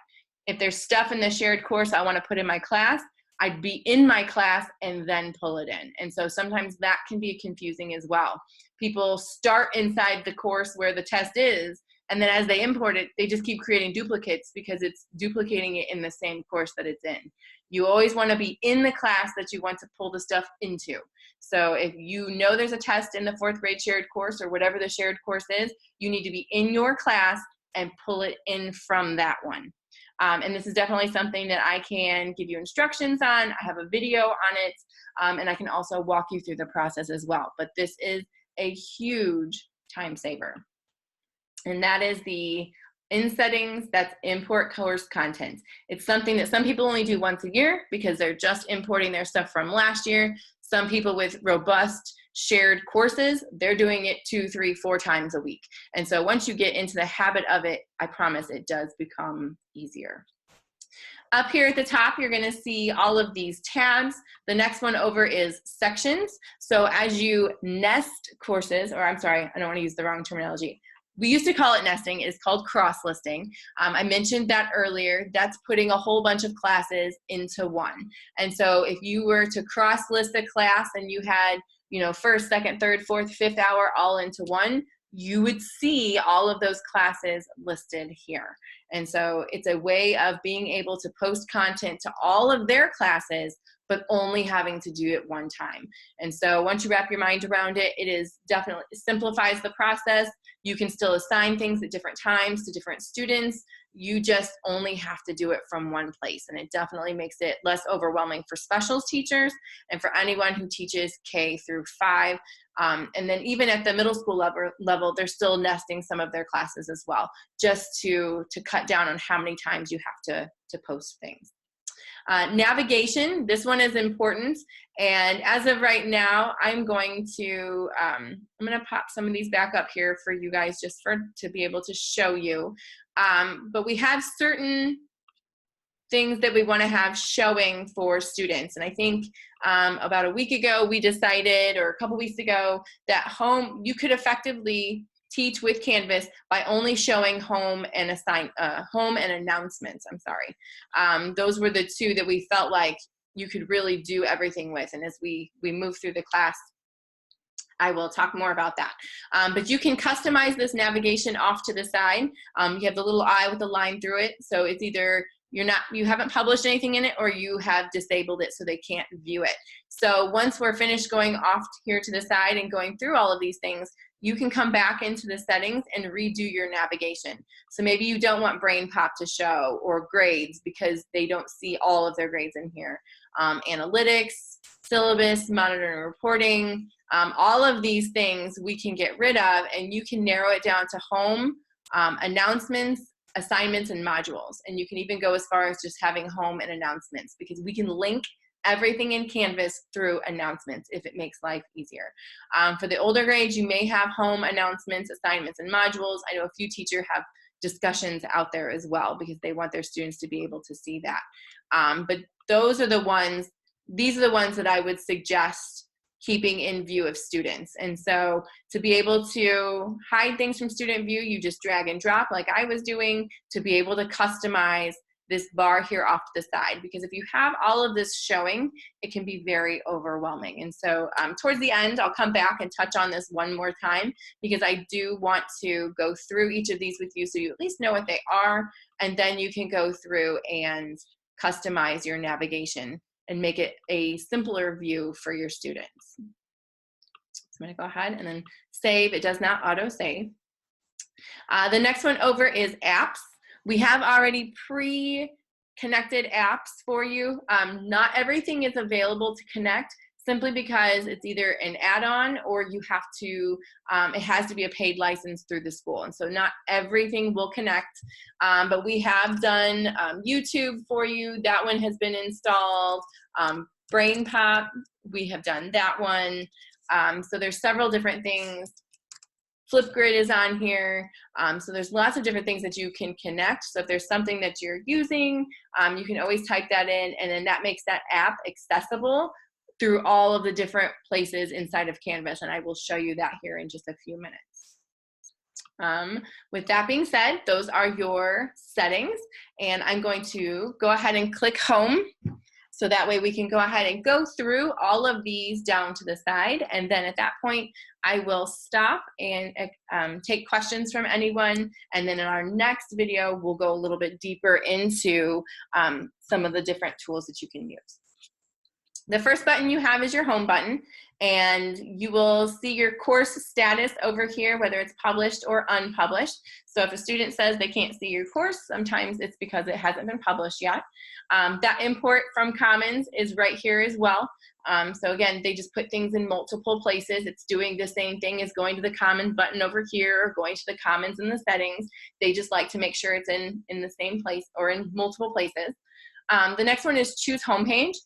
If there's stuff in the shared course I want to put in my class, I'd be in my class and then pull it in. And so sometimes that can be confusing as well. People start inside the course where the test is, and then as they import it, they just keep creating duplicates because it's duplicating it in the same course that it's in. You always want to be in the class that you want to pull the stuff into. So if you know there's a test in the 4th grade shared course or whatever the shared course is, you need to be in your class and pull it in from that one. And this is definitely something that I can give you instructions on. I have a video on it, and I can also walk you through the process as well. But this is a huge time saver. And that is in settings, that's import course content. It's something that some people only do once a year because they're just importing their stuff from last year. Some people with robust shared courses, they're doing it 2, 3, 4 times a week. And so once you get into the habit of it, I promise it does become easier. Up here at the top, you're going to see all of these tabs. The next one over is sections. So as you nest courses, or I'm sorry, I don't want to use the wrong terminology. We used to call it nesting. It's called cross-listing. I mentioned that earlier. That's putting a whole bunch of classes into one. And so if you were to cross-list a class and you had, first, second, third, fourth, fifth hour all into one, you would see all of those classes listed here. And so it's a way of being able to post content to all of their classes, but only having to do it one time. And so once you wrap your mind around it, definitely simplifies the process. You can still assign things at different times to different students. You just only have to do it from one place. And it definitely makes it less overwhelming for specials teachers and for anyone who teaches K through 5. And then even at the middle school level, they're still nesting some of their classes as well, just to cut down on how many times you have to post things. Navigation, this one is important, and as of right now, I'm going to pop some of these back up here for you guys just to be able to show you. But we have certain things that we want to have showing for students, and I think about a week ago we decided, or a couple weeks ago, that you could effectively teach with Canvas by only showing home and announcements. Those were the two that we felt like you could really do everything with. And as we move through the class, I will talk more about that. But you can customize this navigation off to the side. You have the little eye with the line through it. So it's either you haven't published anything in it, or you have disabled it so they can't view it. So once we're finished going off here to the side and going through all of these things, you can come back into the settings and redo your navigation. So maybe you don't want Brain Pop to show, or grades, because they don't see all of their grades in here. Analytics, syllabus, monitoring and reporting, all of these things we can get rid of, and you can narrow it down to home, announcements, assignments, and modules. And you can even go as far as just having home and announcements, because we can link everything in Canvas through announcements if it makes life easier. For the older grades, you may have home, announcements, assignments, and modules. I know a few teachers have discussions out there as well because they want their students to be able to see that. But these are the ones that I would suggest keeping in view of students. And so to be able to hide things from student view, you just drag and drop like I was doing, to be able to customize this bar here off to the side, because if you have all of this showing, it can be very overwhelming. And so towards the end, I'll come back and touch on this one more time, because I do want to go through each of these with you so you at least know what they are, and then you can go through and customize your navigation and make it a simpler view for your students. So I'm gonna go ahead and then save. It does not auto save. The next one over is apps. We have already pre-connected apps for you. Not everything is available to connect, simply because it's either an add-on or you have to, it has to be a paid license through the school. And so not everything will connect, but we have done YouTube for you. That one has been installed. Brain Pop, we have done that one. So there's several different things Flipgrid is on here. So there's lots of different things that you can connect. So if there's something that you're using, you can always type that in, and then that makes that app accessible through all of the different places inside of Canvas, and I will show you that here in just a few minutes. With that being said, those are your settings, and I'm going to go ahead and click home, so that way we can go ahead and go through all of these down to the side, and then at that point I will stop and take questions from anyone, and then in our next video we'll go a little bit deeper into some of the different tools that you can use. The first button you have is your home button, and you will see your course status over here, whether it's published or unpublished. So if a student says they can't see your course, sometimes it's because it hasn't been published yet. That import from Commons is right here as well. So again, they just put things in multiple places. It's doing the same thing as going to the Commons button over here or going to the Commons in the settings. They just like to make sure it's in the same place or in multiple places. The next one is choose homepage.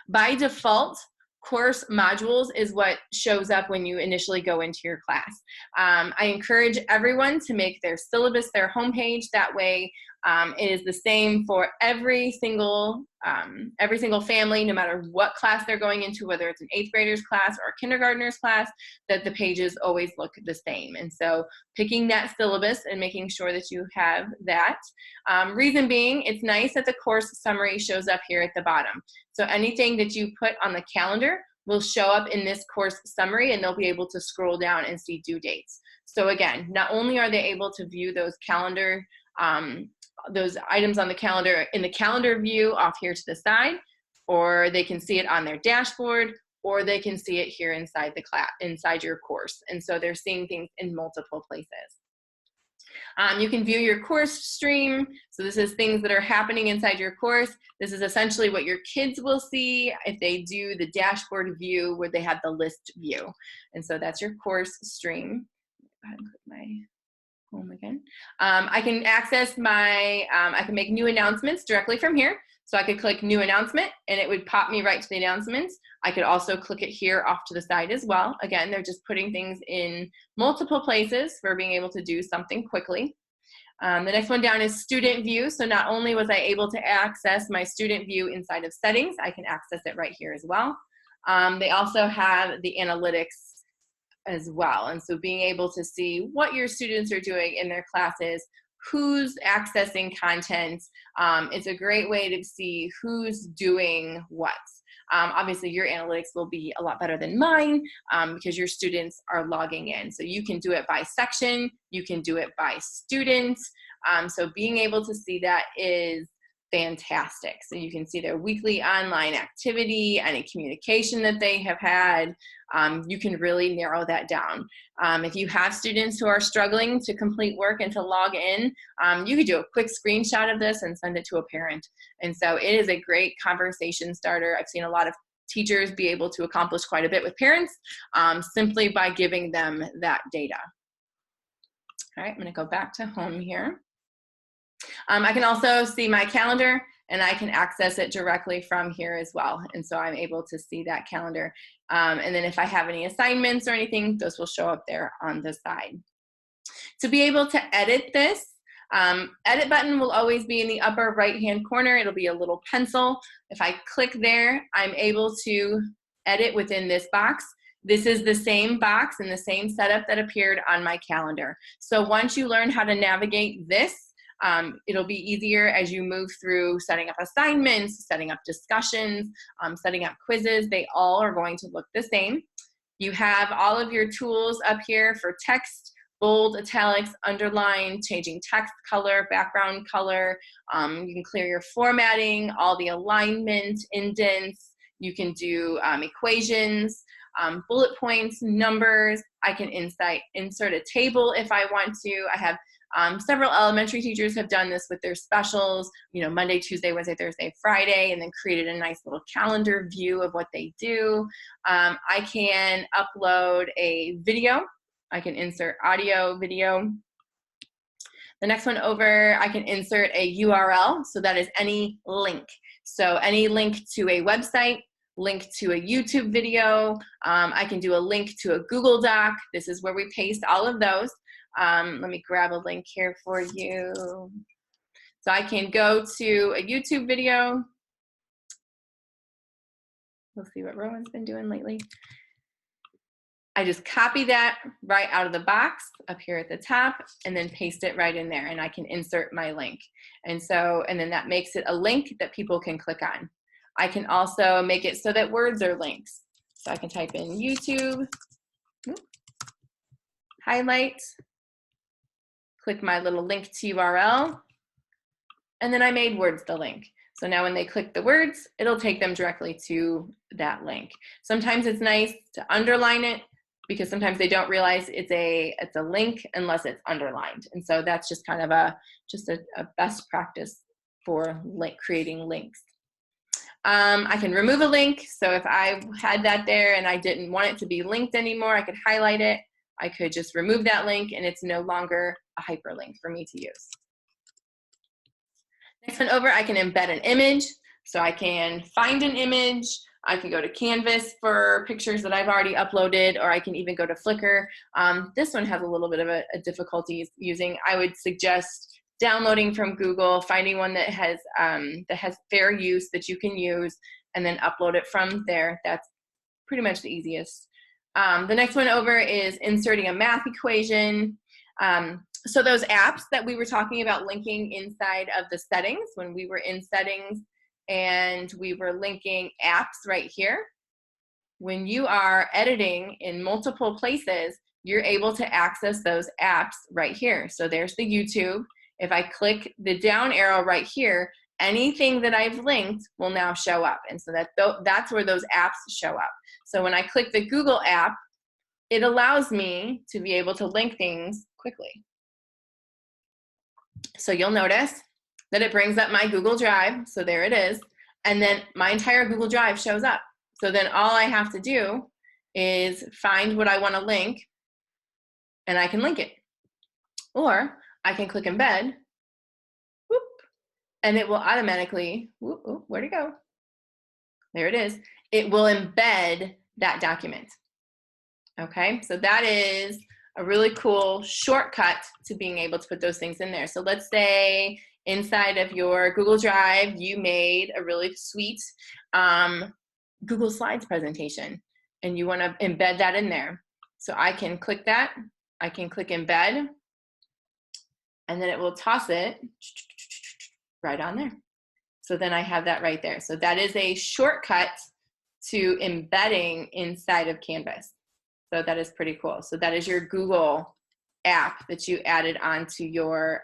By default, course modules is what shows up when you initially go into your class. I encourage everyone to make their syllabus their homepage. That way it is the same for every single family, no matter what class they're going into, whether it's an 8th grader's class or a kindergartner's class, that the pages always look the same. And so picking that syllabus and making sure that you have that. Reason being, it's nice that the course summary shows up here at the bottom. So anything that you put on the calendar will show up in this course summary, and they'll be able to scroll down and see due dates. So again, not only are they able to view those calendar, those items on the calendar in the calendar view off here to the side, or they can see it on their dashboard, or they can see it here inside the class, inside your course. And so they're seeing things in multiple places. You can view your course stream. So this is things that are happening inside your course. This is essentially what your kids will see if they do the dashboard view where they have the list view. And so that's your course stream. Go ahead and click my home again. I can access my, I can make new announcements directly from here. So I could click new announcement and it would pop me right to the announcements. I could also click it here off to the side as well. Again, they're just putting things in multiple places for being able to do something quickly. The next one down is student view. So not only was I able to access my student view inside of settings, I can access it right here as well. They also have the analytics as well. And so being able to see what your students are doing in their classes, who's accessing content, it's a great way to see who's doing what. Obviously your analytics will be a lot better than mine because your students are logging in. So you can do it by section, you can do it by student. So being able to see that is fantastic. So you can see their weekly online activity, any communication that they have had. You can really narrow that down. If you have students who are struggling to complete work and to log in, you could do a quick screenshot of this and send it to a parent. And so it is a great conversation starter. I've seen a lot of teachers be able to accomplish quite a bit with parents simply by giving them that data. All right, I'm going to go back to home here. I can also see my calendar, and I can access it directly from here as well. And so I'm able to see that calendar. And then if I have any assignments or anything, those will show up there on the side. To be able to edit this, edit button will always be in the upper right-hand corner. It'll be a little pencil. If I click there, I'm able to edit within this box. This is the same box and the same setup that appeared on my calendar. So once you learn how to navigate this, it'll be easier as you move through setting up assignments, setting up discussions, setting up quizzes. They all are going to look the same. You have all of your tools up here for text, bold, italics, underline, changing text color, background color. You can clear your formatting, all the alignment, indents. You can do equations, bullet points, numbers. I can insert a table if I want to. I have several elementary teachers have done this with their specials, you know, Monday, Tuesday, Wednesday, Thursday, Friday, and then created a nice little calendar view of what they do. I can upload a video. I can insert audio, video. The next one over, I can insert a URL. So that is any link. So any link to a website, link to a YouTube video. I can do a link to a Google Doc. This is where we paste all of those. Let me grab a link here for you. So I can go to a YouTube video. We'll see what Rowan's been doing lately. I just copy that right out of the box up here at the top and then paste it right in there, and I can insert my link. And then that makes it a link that people can click on. I can also make it so that words are links. So I can type in YouTube, highlight, click my little link to URL, and then I made words the link. So now when they click the words, it'll take them directly to that link. Sometimes it's nice to underline it because sometimes they don't realize it's a link unless it's underlined. And so that's just kind of a best practice for creating links. I can remove a link. So if I had that there and I didn't want it to be linked anymore, I could highlight it. I could just remove that link and it's no longer a hyperlink for me to use. Next one over, I can embed an image. So I can find an image. I can go to Canvas for pictures that I've already uploaded, or I can even go to Flickr. This one has a little bit of a difficulty using. I would suggest downloading from Google, finding one that has fair use that you can use, and then upload it from there. That's pretty much the easiest. The next one over is inserting a math equation. So those apps that we were talking about linking inside of the settings, when we were in settings and we were linking apps right here, when you are editing in multiple places, you're able to access those apps right here. So there's the YouTube. If I click the down arrow right here, anything that I've linked will now show up. And so that's where those apps show up. So when I click the Google app, it allows me to be able to link things quickly. So you'll notice that it brings up my Google Drive. So there it is. And then my entire Google Drive shows up. So then all I have to do is find what I want to link, and I can link it. Or I can click embed, whoop, and it will automatically, where'd it go? There it is. It will embed that document. Okay, so that is a really cool shortcut to being able to put those things in there. So let's say inside of your Google Drive, you made a really sweet Google Slides presentation, and you want to embed that in there. So I can click that. I can click embed, and then it will toss it right on there. So then I have that right there. So that is a shortcut to embedding inside of Canvas. So that is pretty cool. So that is your Google app that you added onto your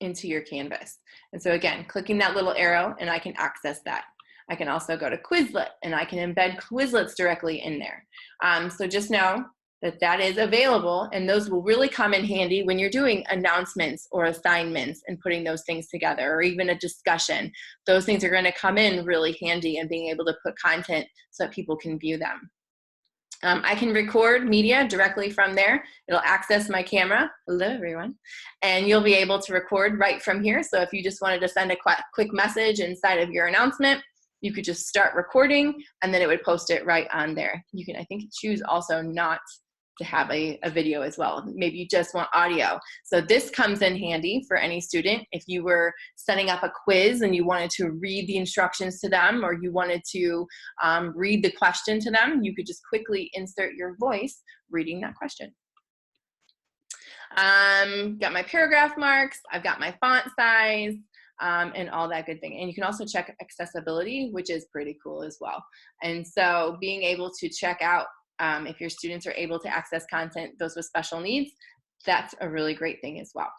into your Canvas. And so again, clicking that little arrow and I can access that. I can also go to Quizlet and I can embed Quizlets directly in there. So just know that that is available, and those will really come in handy when you're doing announcements or assignments and putting those things together, or even a discussion. Those things are going to come in really handy in being able to put content so that people can view them. I can record media directly from there. It'll access my camera. Hello, everyone. And you'll be able to record right from here. So if you just wanted to send a quick message inside of your announcement, you could just start recording, and then it would post it right on there. You can, I think, choose also not to have a video as well. Maybe you just want audio. So this comes in handy for any student. If you were setting up a quiz and you wanted to read the instructions to them, or you wanted to read the question to them, you could just quickly insert your voice reading that question. Got my paragraph marks, I've got my font size, and all that good thing. And you can also check accessibility, which is pretty cool as well. And so being able to check out if your students are able to access content, those with special needs, that's a really great thing as well.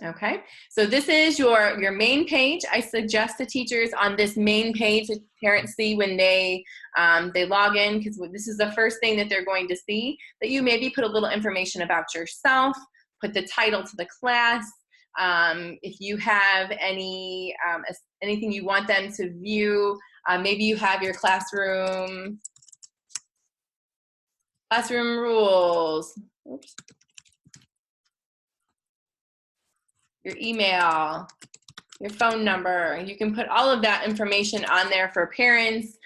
Okay, so this is your main page. I suggest to teachers on this main page that parents see when they log in, because this is the first thing that they're going to see, that you maybe put a little information about yourself, put the title to the class. If you have any anything you want them to view, maybe you have your classroom rules, oops, your email, your phone number. You can put all of that information on there for parents.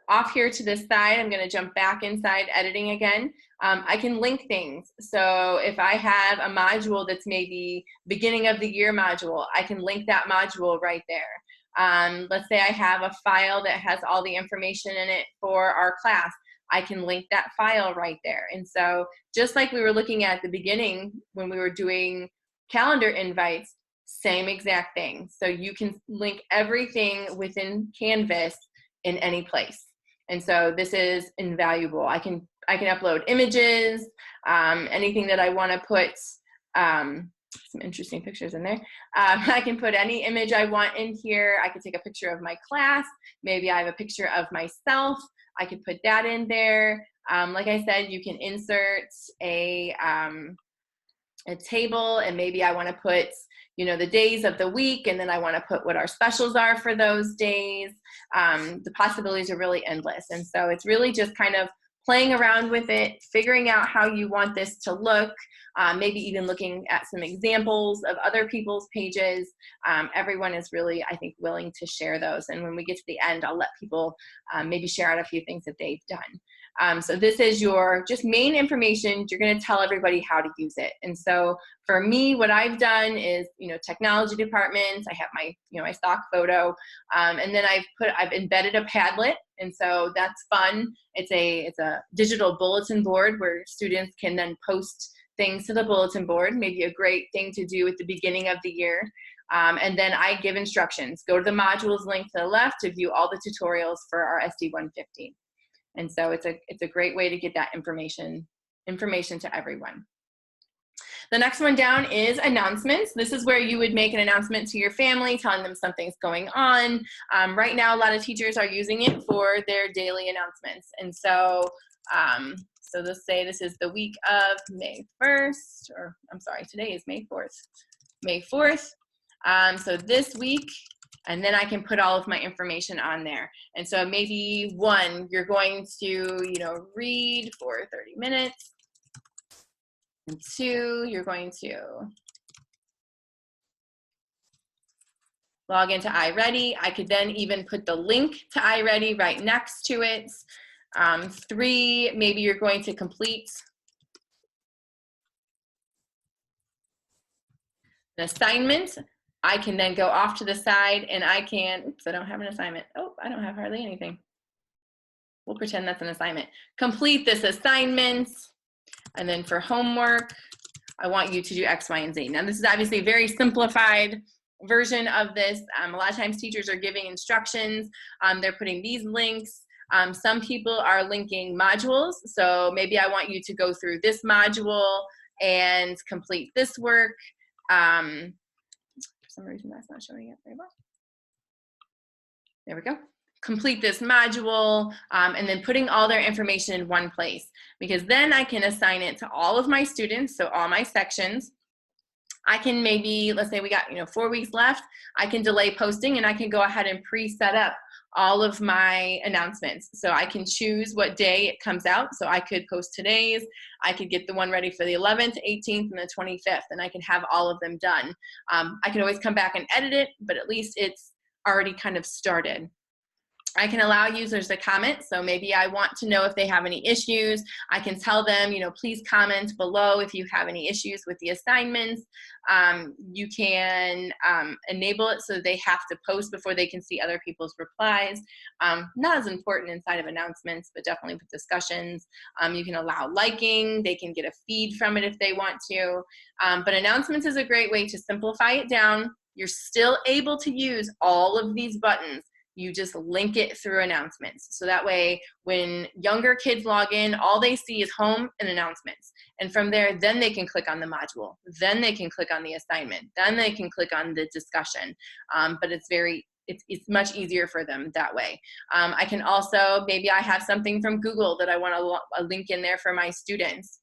Off here to this side, I'm gonna jump back inside editing again. I can link things. So if I have a module that's maybe beginning of the year module, I can link that module right there. Let's say I have a file that has all the information in it for our class. I can link that file right there. And so just like we were looking at the beginning when we were doing calendar invites, same exact thing. So you can link everything within Canvas in any place. And so this is invaluable. I can upload images, anything that I want to put, some interesting pictures in there. I can put any image I want in here. I can take a picture of my class. Maybe I have a picture of myself. I could put that in there. Like I said, you can insert a table, and maybe I want to put, you know, the days of the week, and then I want to put what our specials are for those days. The possibilities are really endless. And so it's really just kind of playing around with it, figuring out how you want this to look, maybe even looking at some examples of other people's pages. Everyone is really, I think, willing to share those. And when we get to the end, I'll let people maybe share out a few things that they've done. So this is your just main information. You're going to tell everybody how to use it. And so for me, what I've done is, you know, technology departments. I have my, you know, my stock photo, and then I've embedded a Padlet, and so that's fun. It's a digital bulletin board where students can then post things to the bulletin board. Maybe a great thing to do at the beginning of the year. And then I give instructions. Go to the modules link to the left to view all the tutorials for our SD 150. And so it's a great way to get that information to everyone. The next one down is announcements. This is where you would make an announcement to your family, telling them something's going on. Right now, a lot of teachers are using it for their daily announcements. And so, so let's say this is the week of May 1st, or I'm sorry, today is May 4th. May 4th. So this week, and then I can put all of my information on there. And so maybe one, you're going to, you know, read for 30 minutes. And two, you're going to log into iReady. I could then even put the link to iReady right next to it. Three, maybe you're going to complete an assignment. I can then go off to the side and I can, oops, I don't have an assignment. Oh, I don't have hardly anything. We'll pretend that's an assignment. Complete this assignment. And then for homework, I want you to do X, Y, and Z. Now this is obviously a very simplified version of this. A lot of times teachers are giving instructions. They're putting these links. Some people are linking modules. So maybe I want you to go through this module and complete this work. For some reason that's not showing up very well. There we go. Complete this module, and then putting all their information in one place, because then I can assign it to all of my students, so all my sections. I can maybe, let's say we got, you know, 4 weeks left, I can delay posting and I can go ahead and pre-set up all of my announcements. So I can choose what day it comes out. So I could post today's, I could get the one ready for the 11th, 18th, and the 25th, and I can have all of them done. I can always come back and edit it, but at least it's already kind of started. I can allow users to comment. So maybe I want to know if they have any issues. I can tell them, you know, please comment below if you have any issues with the assignments. You can enable it so they have to post before they can see other people's replies. Not as important inside of announcements, but definitely with discussions. You can allow liking. They can get a feed from it if they want to. But announcements is a great way to simplify it down. You're still able to use all of these buttons. You just link it through announcements. So that way, when younger kids log in, all they see is home and announcements. And from there, then they can click on the module. Then they can click on the assignment. Then they can click on the discussion. But it's much easier for them that way. I can also, maybe I have something from Google that I want to link in there for my students.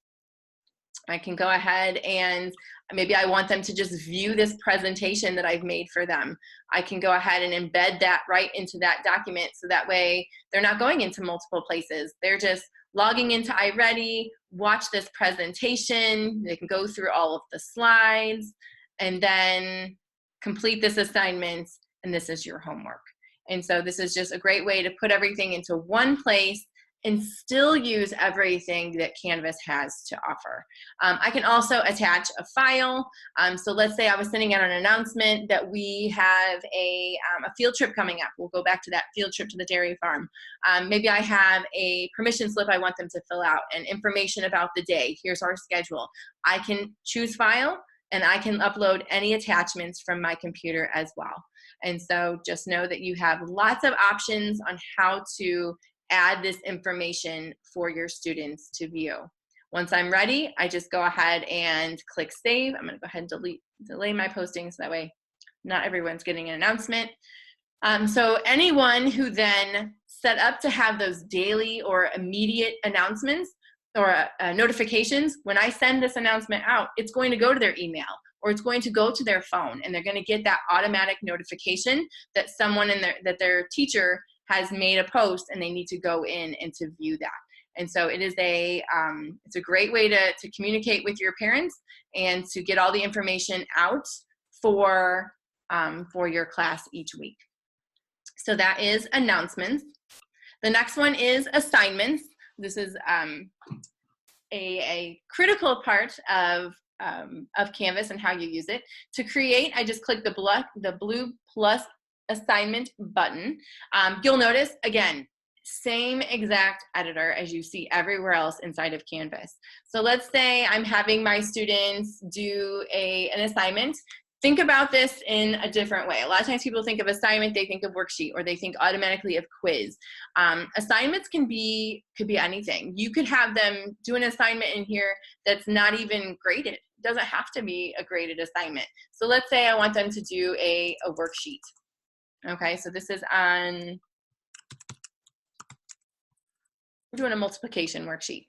I can go ahead and maybe I want them to just view this presentation that I've made for them. I can go ahead and embed that right into that document, so that way they're not going into multiple places. They're just logging into iReady, watch this presentation, they can go through all of the slides, and then complete this assignment, and this is your homework. And so this is just a great way to put everything into one place and still use everything that Canvas has to offer. I can also attach a file. So let's say I was sending out an announcement that we have a field trip coming up. We'll go back to that field trip to the dairy farm. Maybe I have a permission slip I want them to fill out and information about the day. Here's our schedule. I can choose file, and I can upload any attachments from my computer as well. And so just know that you have lots of options on how to add this information for your students to view. Once I'm ready, I just go ahead and click save. I'm gonna go ahead and delay my posting so that way not everyone's getting an announcement. So anyone who then set up to have those daily or immediate announcements or notifications, when I send this announcement out, it's going to go to their email or it's going to go to their phone, and they're going to get that automatic notification that someone that their teacher has made a post and they need to go in and to view that. And so it is it's a great way to communicate with your parents and to get all the information out for your class each week. So that is announcements. The next one is assignments. This is a critical part of Canvas and how you use it. To create, I just click the blue plus assignment button. You'll notice, again, same exact editor as you see everywhere else inside of Canvas. So let's say I'm having my students do an assignment. Think about this in a different way. A lot of times people think of assignment, they think of worksheet, or they think automatically of quiz. Assignments could be anything. You could have them do an assignment in here that's not even graded. It doesn't have to be a graded assignment. So let's say I want them to do a worksheet. Okay, so this is we're doing a multiplication worksheet.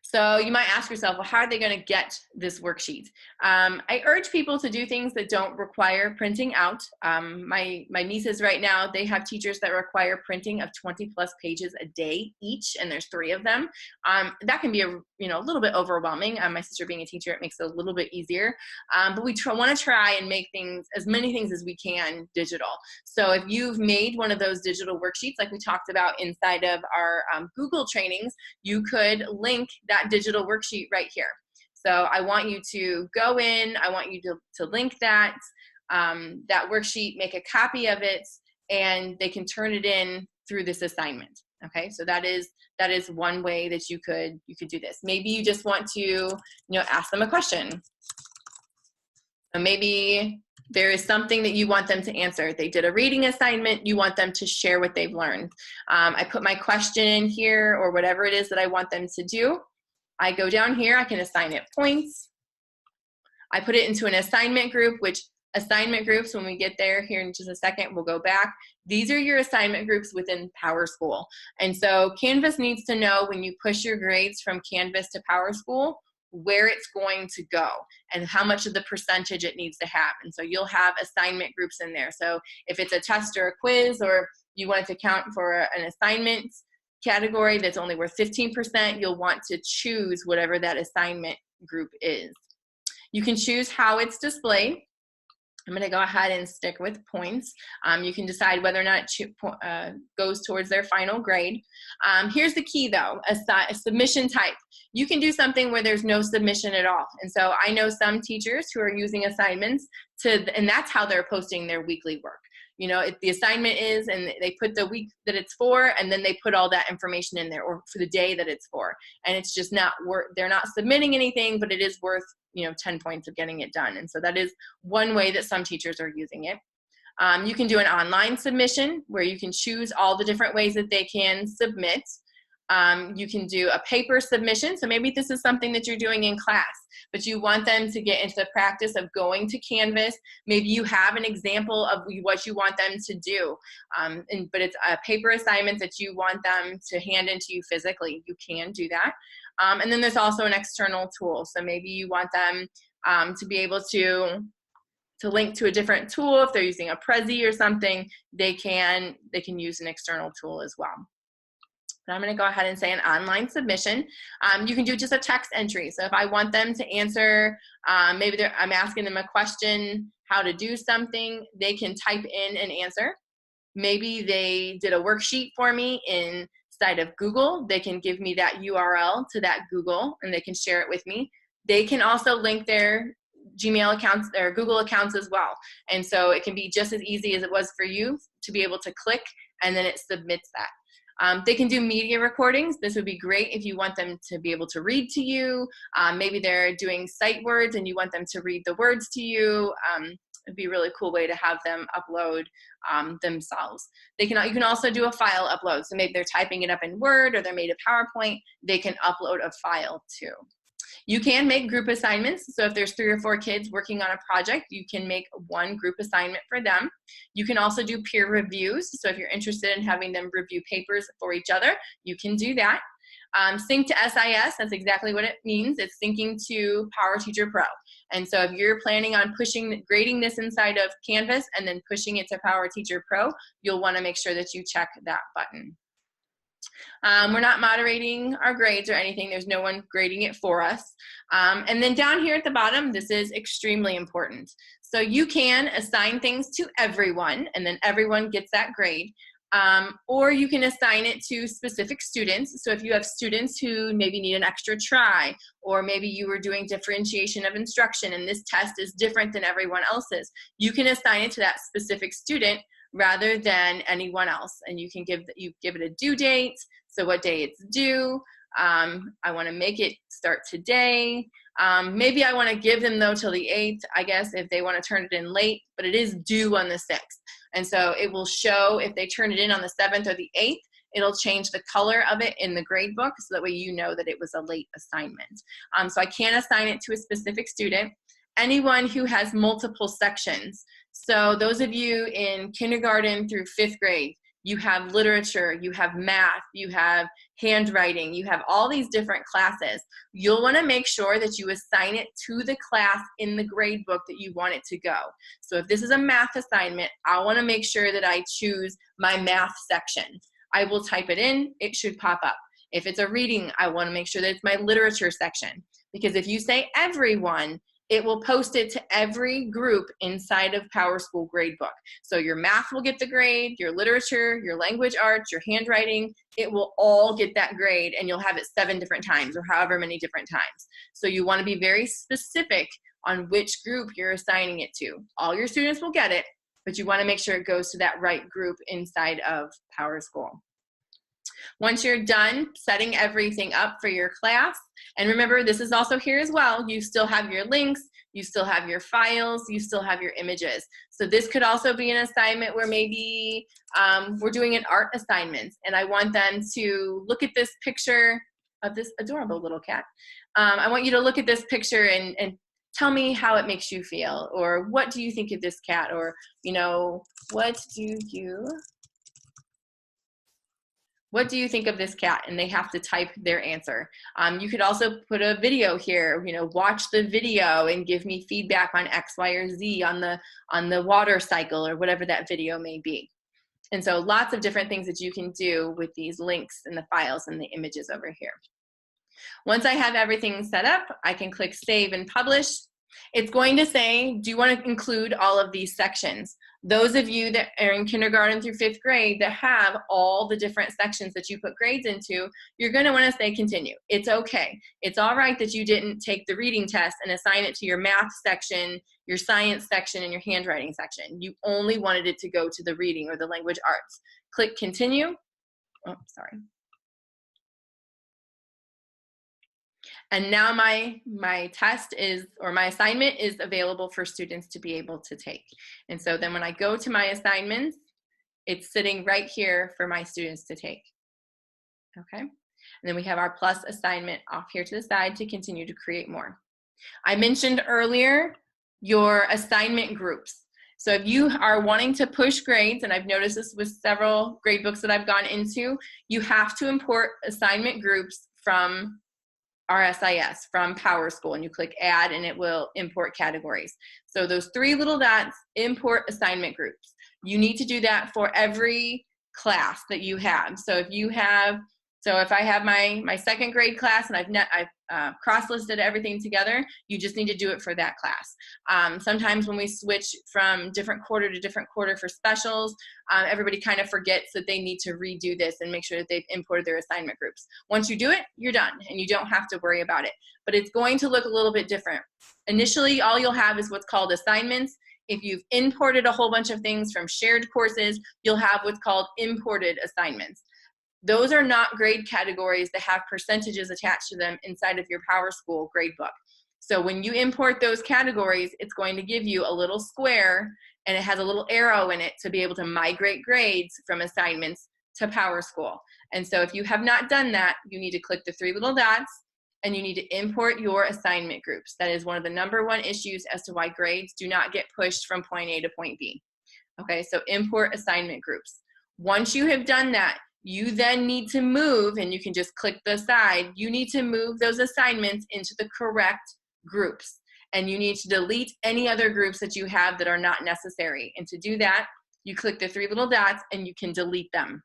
So you might ask yourself, well, how are they going to get this worksheet? I urge people to do things that don't require printing out. My nieces right now, they have teachers that require printing of 20+ pages a day each, and there's 3 of them. That can be a little bit overwhelming. My sister being a teacher, it makes it a little bit easier. But we want to try and make as many things as we can digital. So if you've made one of those digital worksheets, like we talked about inside of our Google trainings, you could link that digital worksheet right here. So I want you to go in, I want you to link that worksheet, make a copy of it, and they can turn it in through this assignment. Okay, so that is one way that you could do this. Maybe you just want to ask them a question. So maybe there is something that you want them to answer. They did a reading assignment, you want them to share what they've learned. I put my question in here, or whatever it is that I want them to do. I go down here, I can assign it points. I put it into an assignment group, which assignment groups, when we get there here in just a second, we'll go back. These are your assignment groups within PowerSchool. And so Canvas needs to know when you push your grades from Canvas to PowerSchool, where it's going to go and how much of the percentage it needs to have. And so you'll have assignment groups in there. So if it's a test or a quiz, or you want it to count for an assignment category that's only worth 15%, you'll want to choose whatever that assignment group is. You can choose how it's displayed. I'm going to go ahead and stick with points. You can decide whether or not it goes towards their final grade. Here's the key though, a submission type. You can do something where there's no submission at all. And so I know some teachers who are using assignments and that's how they're posting their weekly work. If the assignment is, and they put the week that it's for, and then they put all that information in there, or for the day that it's for. And it's just not they're not submitting anything, but it is worth 10 points of getting it done. And so that is one way that some teachers are using it. You can do an online submission where you can choose all the different ways that they can submit. You can do a paper submission. So maybe this is something that you're doing in class, but you want them to get into the practice of going to Canvas. Maybe you have an example of what you want them to do, but it's a paper assignment that you want them to hand into you physically. You can do that. And then there's also an external tool. So maybe you want them to be able to link to a different tool. If they're using a Prezi or something, they can use an external tool as well. But I'm going to go ahead and say an online submission. You can do just a text entry. So if I want them to answer, maybe I'm asking them a question, how to do something, they can type in an answer. Maybe they did a worksheet for me inside of Google. They can give me that URL to that Google and they can share it with me. They can also link their Gmail accounts, their Google accounts as well. And so it can be just as easy as it was for you to be able to click and then it submits that. They can do media recordings. This would be great if you want them to be able to read to you. Maybe they're doing sight words and you want them to read the words to you. It'd be a really cool way to have them upload themselves. You can also do a file upload. So maybe they're typing it up in Word or they're made a PowerPoint. They can upload a file too. You can make group assignments. So if there's 3 or 4 kids working on a project, you can make one group assignment for them. You can also do peer reviews. So if you're interested in having them review papers for each other, you can do that. Sync to SIS, that's exactly what it means. It's syncing to Power Teacher Pro. And so if you're planning on grading this inside of Canvas and then pushing it to Power Teacher Pro, you'll want to make sure that you check that button. We're not moderating our grades or anything. There's no one grading it for us. And then down here at the bottom, this is extremely important. So you can assign things to everyone, and then everyone gets that grade. Or you can assign it to specific students. So if you have students who maybe need an extra try, or maybe you were doing differentiation of instruction and this test is different than everyone else's, you can assign it to that specific student rather than anyone else. And you can give it a due date, so what day it's due. I want to make it start today. Maybe I want to give them though till the 8th, I guess, if they want to turn it in late, but it is due on the 6th. And so it will show if they turn it in on the 7th or the 8th, it'll change the color of it in the grade book so that way you know that it was a late assignment. So I can assign it to a specific student. Anyone who has multiple sections. So those of you in kindergarten through 5th grade, you have literature, you have math, you have handwriting, you have all these different classes. You'll want to make sure that you assign it to the class in the grade book that you want it to go. So if this is a math assignment, I want to make sure that I choose my math section. I will type it in, it should pop up. If it's a reading, I want to make sure that it's my literature section. Because if you say everyone, it will post it to every group inside of PowerSchool gradebook. So your math will get the grade, your literature, your language arts, your handwriting, it will all get that grade and you'll have it 7 different times or however many different times. So you want to be very specific on which group you're assigning it to. All your students will get it, but you want to make sure it goes to that right group inside of PowerSchool. Once you're done setting everything up for your class, and remember this is also here as well, you still have your links, you still have your files, you still have your images. So this could also be an assignment where maybe we're doing an art assignment and I want them to look at this picture of this adorable little cat. I want you to look at this picture and tell me how it makes you feel, or what do you think of this cat, or what do you think of this cat? And they have to type their answer. You could also put a video here, watch the video and give me feedback on X, Y, or Z on the water cycle or whatever that video may be. And so lots of different things that you can do with these links and the files and the images over here. Once I have everything set up, I can click Save and Publish. It's going to say, do you want to include all of these sections? Those of you that are in kindergarten through 5th grade that have all the different sections that you put grades into, you're going to want to say continue. It's okay. It's all right that you didn't take the reading test and assign it to your math section, your science section, and your handwriting section. You only wanted it to go to the reading or the language arts. Click continue. Oh, sorry. And now my test is, or my assignment is available for students to be able to take. And so then when I go to my assignments, it's sitting right here for my students to take. Okay. And then we have our plus assignment off here to the side to continue to create more. I mentioned earlier your assignment groups. So if you are wanting to push grades, and I've noticed this with several grade books that I've gone into, you have to import assignment groups from RSIS, from PowerSchool, and you click add and it will import categories. So those 3 little dots, import assignment groups. You need to do that for every class that you have. So if you have So if I have my second grade class and I've cross-listed everything together, you just need to do it for that class. Sometimes when we switch from different quarter to different quarter for specials, everybody kind of forgets that they need to redo this and make sure that they've imported their assignment groups. Once you do it, you're done, and you don't have to worry about it. But it's going to look a little bit different. Initially, all you'll have is what's called assignments. If you've imported a whole bunch of things from shared courses, you'll have what's called imported assignments. Those are not grade categories that have percentages attached to them inside of your PowerSchool gradebook. So when you import those categories, it's going to give you a little square, and it has a little arrow in it to be able to migrate grades from assignments to PowerSchool. And so if you have not done that, you need to click the three little dots, and you need to import your assignment groups. That is one of the #1 issues as to why grades do not get pushed from point A to point B. Okay, so import assignment groups. Once you have done that, you then need to move, and you can just click the side, you need to move those assignments into the correct groups. And you need to delete any other groups that you have that are not necessary. And to do that, you click the three little dots and you can delete them.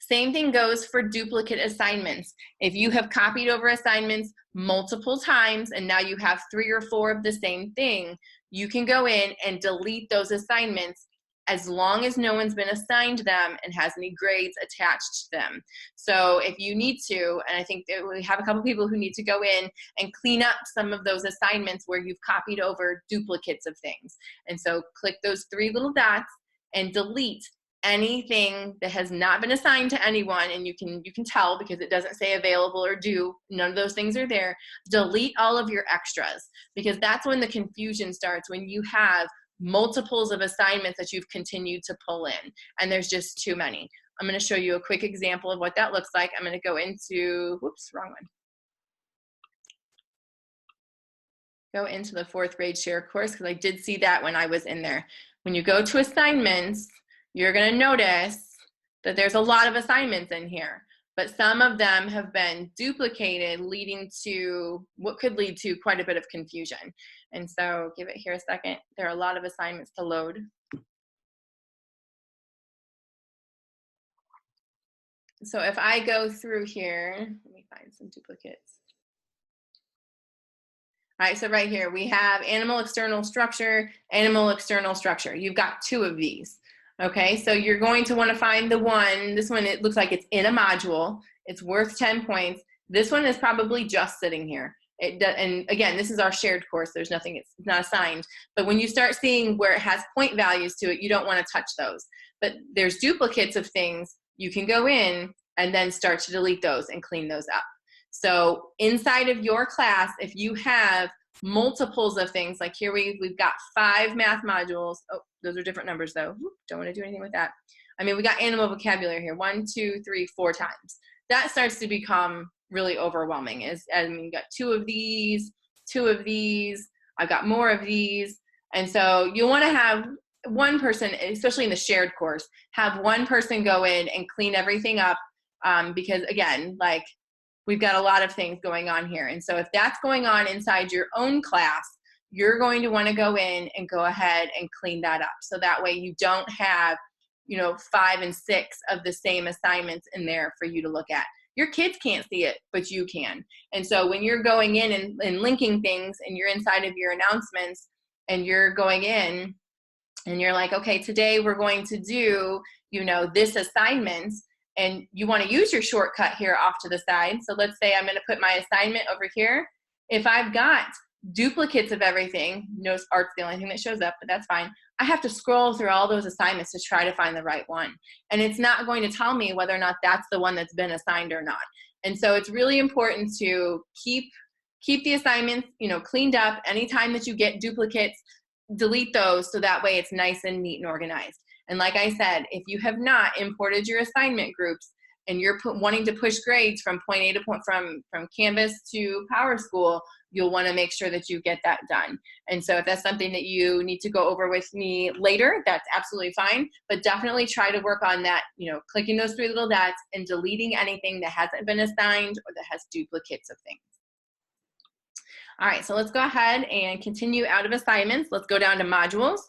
Same thing goes for duplicate assignments. If you have copied over assignments multiple times and now you have 3 or 4 of the same thing, you can go in and delete those assignments as long as no one's been assigned them and has any grades attached to them. So if you need to, and I think that we have a couple people who need to go in and clean up some of those assignments where you've copied over duplicates of things. And so click those 3 little dots and delete anything that has not been assigned to anyone, and you can tell because it doesn't say available or due. None of those things are there. Delete all of your extras, because that's when the confusion starts, when you have multiples of assignments that you've continued to pull in and there's just too many. I'm going to show you a quick example of what that looks like. I'm going to go into, whoops, wrong one. Go into the 4th grade share course, because I did see that when I was in there. When you go to assignments, you're going to notice that there's a lot of assignments in here, but some of them have been duplicated, leading to what could lead to quite a bit of confusion. And so give it here a second. There are a lot of assignments to load. So if I go through here, let me find some duplicates. All right, so right here we have animal external structure, animal external structure. You've got 2 of these. Okay, so you're going to want to find the one, this one, it looks like it's in a module. It's worth 10 points. This one is probably just sitting here. And again, this is our shared course. There's nothing, it's not assigned. But when you start seeing where it has point values to it, you don't want to touch those. But there's duplicates of things. You can go in and then start to delete those and clean those up. So inside of your class, if you have multiples of things, like here we've got 5 math modules. Oh, those are different numbers though. Don't want to do anything with that. I mean, we got animal vocabulary here, 1, 2, 3, 4 times. That starts to become really overwhelming. I mean, you got 2 of these, 2 of these, I've got more of these. And so you want to have one person, especially in the shared course, have one person go in and clean everything up, because again, like, we've got a lot of things going on here. And so if that's going on inside your own class, you're going to want to go in and go ahead and clean that up. So that way you don't have, 5 and 6 of the same assignments in there for you to look at. Your kids can't see it, but you can. And so when you're going in and linking things, and you're inside of your announcements and you're going in and you're like, okay, today we're going to do, this assignment, and you want to use your shortcut here off to the side. So let's say I'm going to put my assignment over here. If I've got duplicates of everything, notice art's the only thing that shows up, but that's fine. I have to scroll through all those assignments to try to find the right one. And it's not going to tell me whether or not that's the one that's been assigned or not. And so it's really important to keep the assignments, cleaned up. Anytime that you get duplicates, delete those, so that way it's nice and neat and organized. And like I said, if you have not imported your assignment groups and you're wanting to push grades from point A to point, from Canvas to PowerSchool, you'll want to make sure that you get that done. And so if that's something that you need to go over with me later, that's absolutely fine. But definitely try to work on that, clicking those 3 little dots and deleting anything that hasn't been assigned or that has duplicates of things. All right, so let's go ahead and continue out of assignments. Let's go down to modules.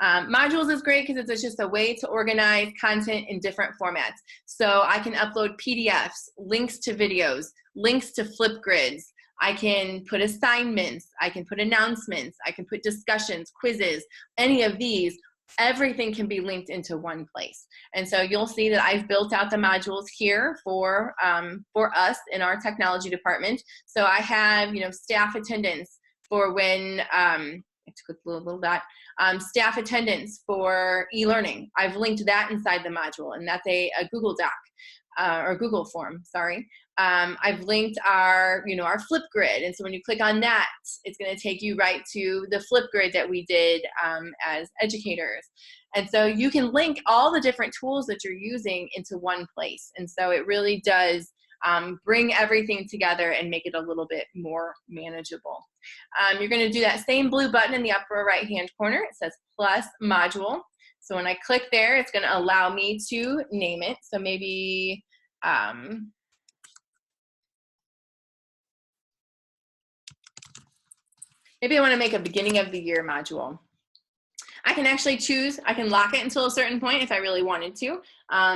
Modules is great because it's just a way to organize content in different formats. So I can upload PDFs, links to videos, links to Flipgrids. I can put assignments, I can put announcements, I can put discussions, quizzes, any of these. Everything can be linked into one place. And so you'll see that I've built out the modules here for us in our technology department. So I have, staff attendance for when, let's click a little dot, staff attendance for e-learning. I've linked that inside the module, and that's a Google Doc. Or Google form, sorry. I've linked our Flipgrid, and so when you click on that, it's going to take you right to the Flipgrid that we did as educators. And so you can link all the different tools that you're using into one place, and so it really does bring everything together and make it a little bit more manageable. You're going to do that same blue button in the upper right hand corner. It says plus module. So when I click there, it's going to allow me to name it. So maybe maybe I want to make a beginning of the year module. I can actually choose, I can lock it until a certain point if I really wanted to.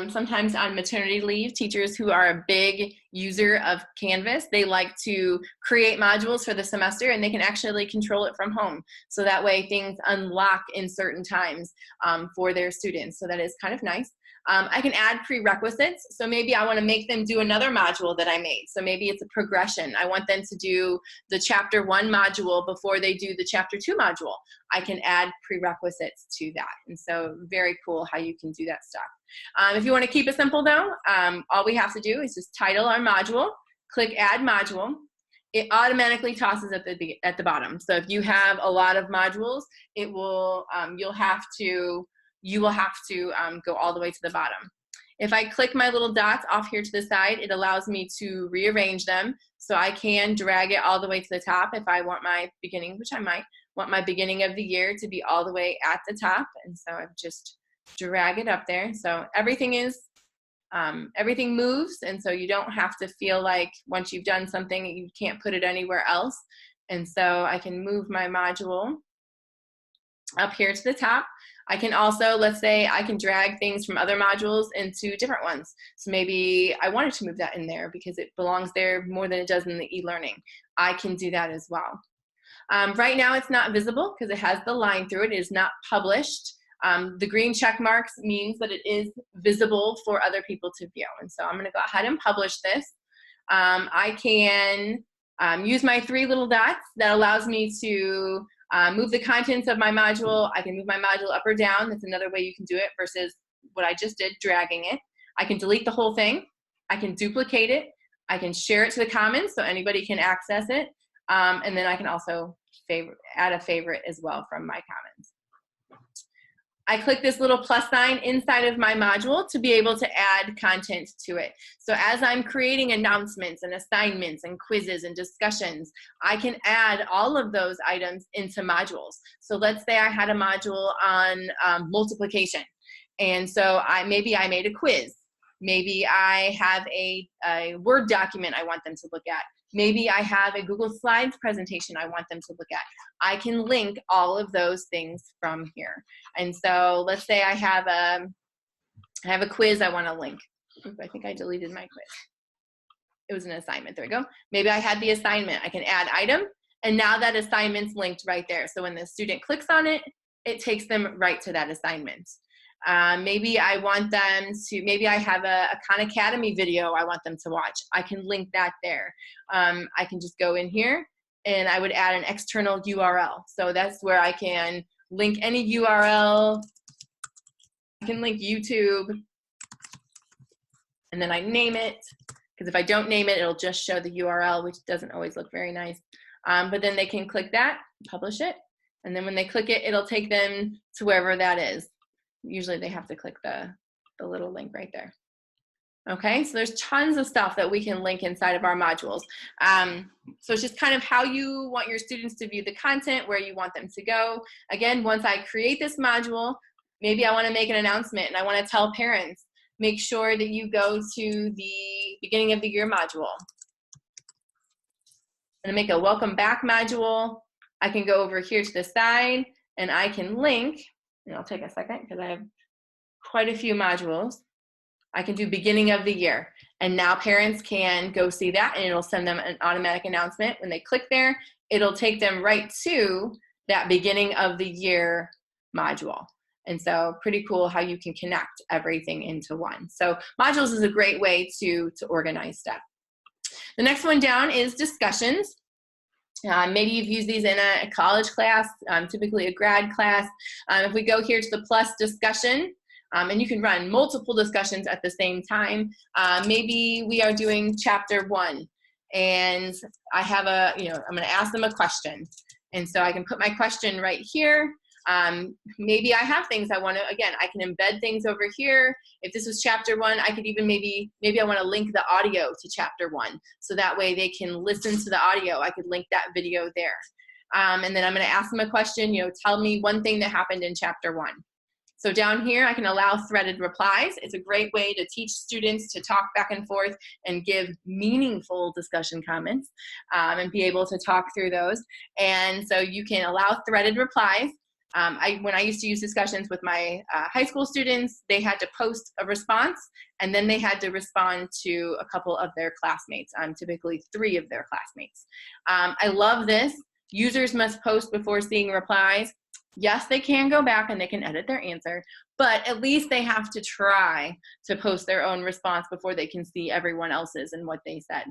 Sometimes on maternity leave, teachers who are a big user of Canvas, they like to create modules for the semester, and they can actually control it from home. So that way things unlock in certain times for their students. So that is kind of nice. I can add prerequisites. So maybe I want to make them do another module that I made. So maybe it's a progression. I want them to do the chapter 1 module before they do the chapter 2 module. I can add prerequisites to that. And so very cool how you can do that stuff. If you want to keep it simple though, all we have to do is just title our module, click add module. It automatically tosses at the bottom. So if you have a lot of modules, it will you will have to go all the way to the bottom. If I click my little dots off here to the side, it allows me to rearrange them. So I can drag it all the way to the top if I want my beginning, which I might want my beginning of the year to be all the way at the top. And so I've just drag it up there. So everything moves. And so you don't have to feel like once you've done something, you can't put it anywhere else. And so I can move my module up here to the top. I can also, let's say I can drag things from other modules into different ones. So maybe I wanted to move that in there because it belongs there more than it does in the e-learning. I can do that as well. Right now it's not visible because it has the line through it. It is not published. The green check marks means that it is visible for other people to view. And so I'm going to go ahead and publish this. I can use my 3 little dots. That allows me to move the contents of my module. I can move my module up or down. That's another way you can do it versus what I just did, dragging it. I can delete the whole thing. I can duplicate it. I can share it to the comments so anybody can access it. And then I can also add a favorite as well from my comments. I click this little plus sign inside of my module to be able to add content to it. So as I'm creating announcements and assignments and quizzes and discussions, I can add all of those items into modules. So let's say I had a module on multiplication. And so maybe I made a quiz. Maybe I have a Word document I want them to look at. Maybe I have a Google Slides presentation I want them to look at. I can link all of those things from here. And so let's say I have a quiz I want to link. Oops, I think I deleted my quiz. It was an assignment. There we go. Maybe I had the assignment. I can add item, and now that assignment's linked right there. So when the student clicks on it, it takes them right to that assignment. Maybe I want them to, maybe I have a Khan Academy video I want them to watch. I can link that there. I can just go in here and I would add an external URL. So that's where I can link any URL. I can link YouTube, and then I name it, because if I don't name it, it'll just show the URL, which doesn't always look very nice. But then they can click that, publish it, and then when they click it, it'll take them to wherever that is. Usually they have to click the little link right there. Okay, so there's tons of stuff that we can link inside of our modules. So it's just kind of how you want your students to view the content, where you want them to go. Again, once I create this module, maybe I want to make an announcement and I want to tell parents, make sure that you go to the beginning of the year module. I'm going to make a welcome back module. I can go over here to the side and I can link and I'll take a second because I have quite a few modules. I can do beginning of the year. And now parents can go see that, and it'll send them an automatic announcement. When they click there, it'll take them right to that beginning of the year module. And so pretty cool how you can connect everything into one. So modules is a great way to organize stuff. The next one down is discussions. Maybe you've used these in a college class, typically a grad class. If we go here to the plus discussion, and you can run multiple discussions at the same time. Maybe we are doing chapter 1, and I have I'm going to ask them a question. And so I can put my question right here. Maybe I have things I want to, again, I can embed things over here. If this was chapter 1, I could even maybe I want to link the audio to chapter 1. So that way they can listen to the audio. I could link that video there. And then I'm going to ask them a question, tell me one thing that happened in chapter 1. So down here, I can allow threaded replies. It's a great way to teach students to talk back and forth and give meaningful discussion comments and be able to talk through those. And so you can allow threaded replies. When I used to use discussions with my high school students, they had to post a response, and then they had to respond to a couple of their classmates, typically 3 of their classmates. I love this. Users must post before seeing replies. Yes, they can go back and they can edit their answer, but at least they have to try to post their own response before they can see everyone else's and what they said.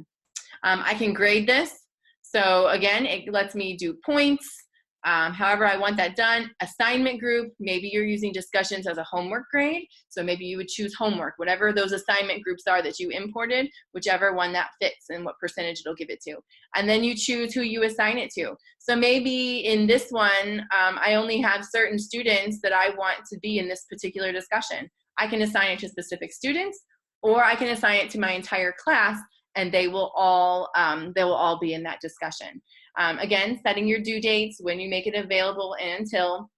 I can grade this. So again, it lets me do points. However I want that done. Assignment group, maybe you're using discussions as a homework grade. So maybe you would choose homework, whatever those assignment groups are that you imported, whichever one that fits and what percentage it'll give it to. And then you choose who you assign it to. So maybe in this one, I only have certain students that I want to be in this particular discussion. I can assign it to specific students, or I can assign it to my entire class, and they will all be in that discussion. Again, setting your due dates, when you make it available and until.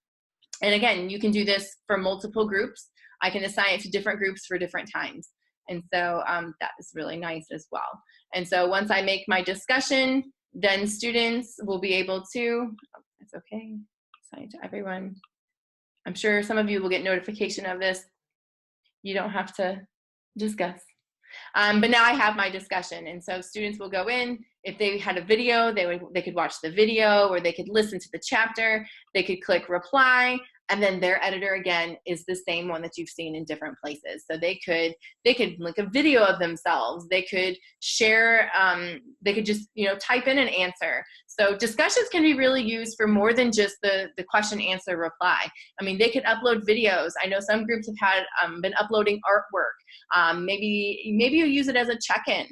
And again, you can do this for multiple groups. I can assign it to different groups for different times. And so that is really nice as well. And so once I make my discussion, then students will be able to, that's okay, assign it to everyone. I'm sure some of you will get notification of this. You don't have to discuss. But now I have my discussion, and so students will go in. If they had a video, they could watch the video, or they could listen to the chapter. They could click reply, and then their editor again is the same one that you've seen in different places. So they could link a video of themselves. They could share. They could just type in an answer. So discussions can be really used for more than just the question answer reply. I mean, they could upload videos. I know some groups have been uploading artwork. Maybe you use it as a check-in.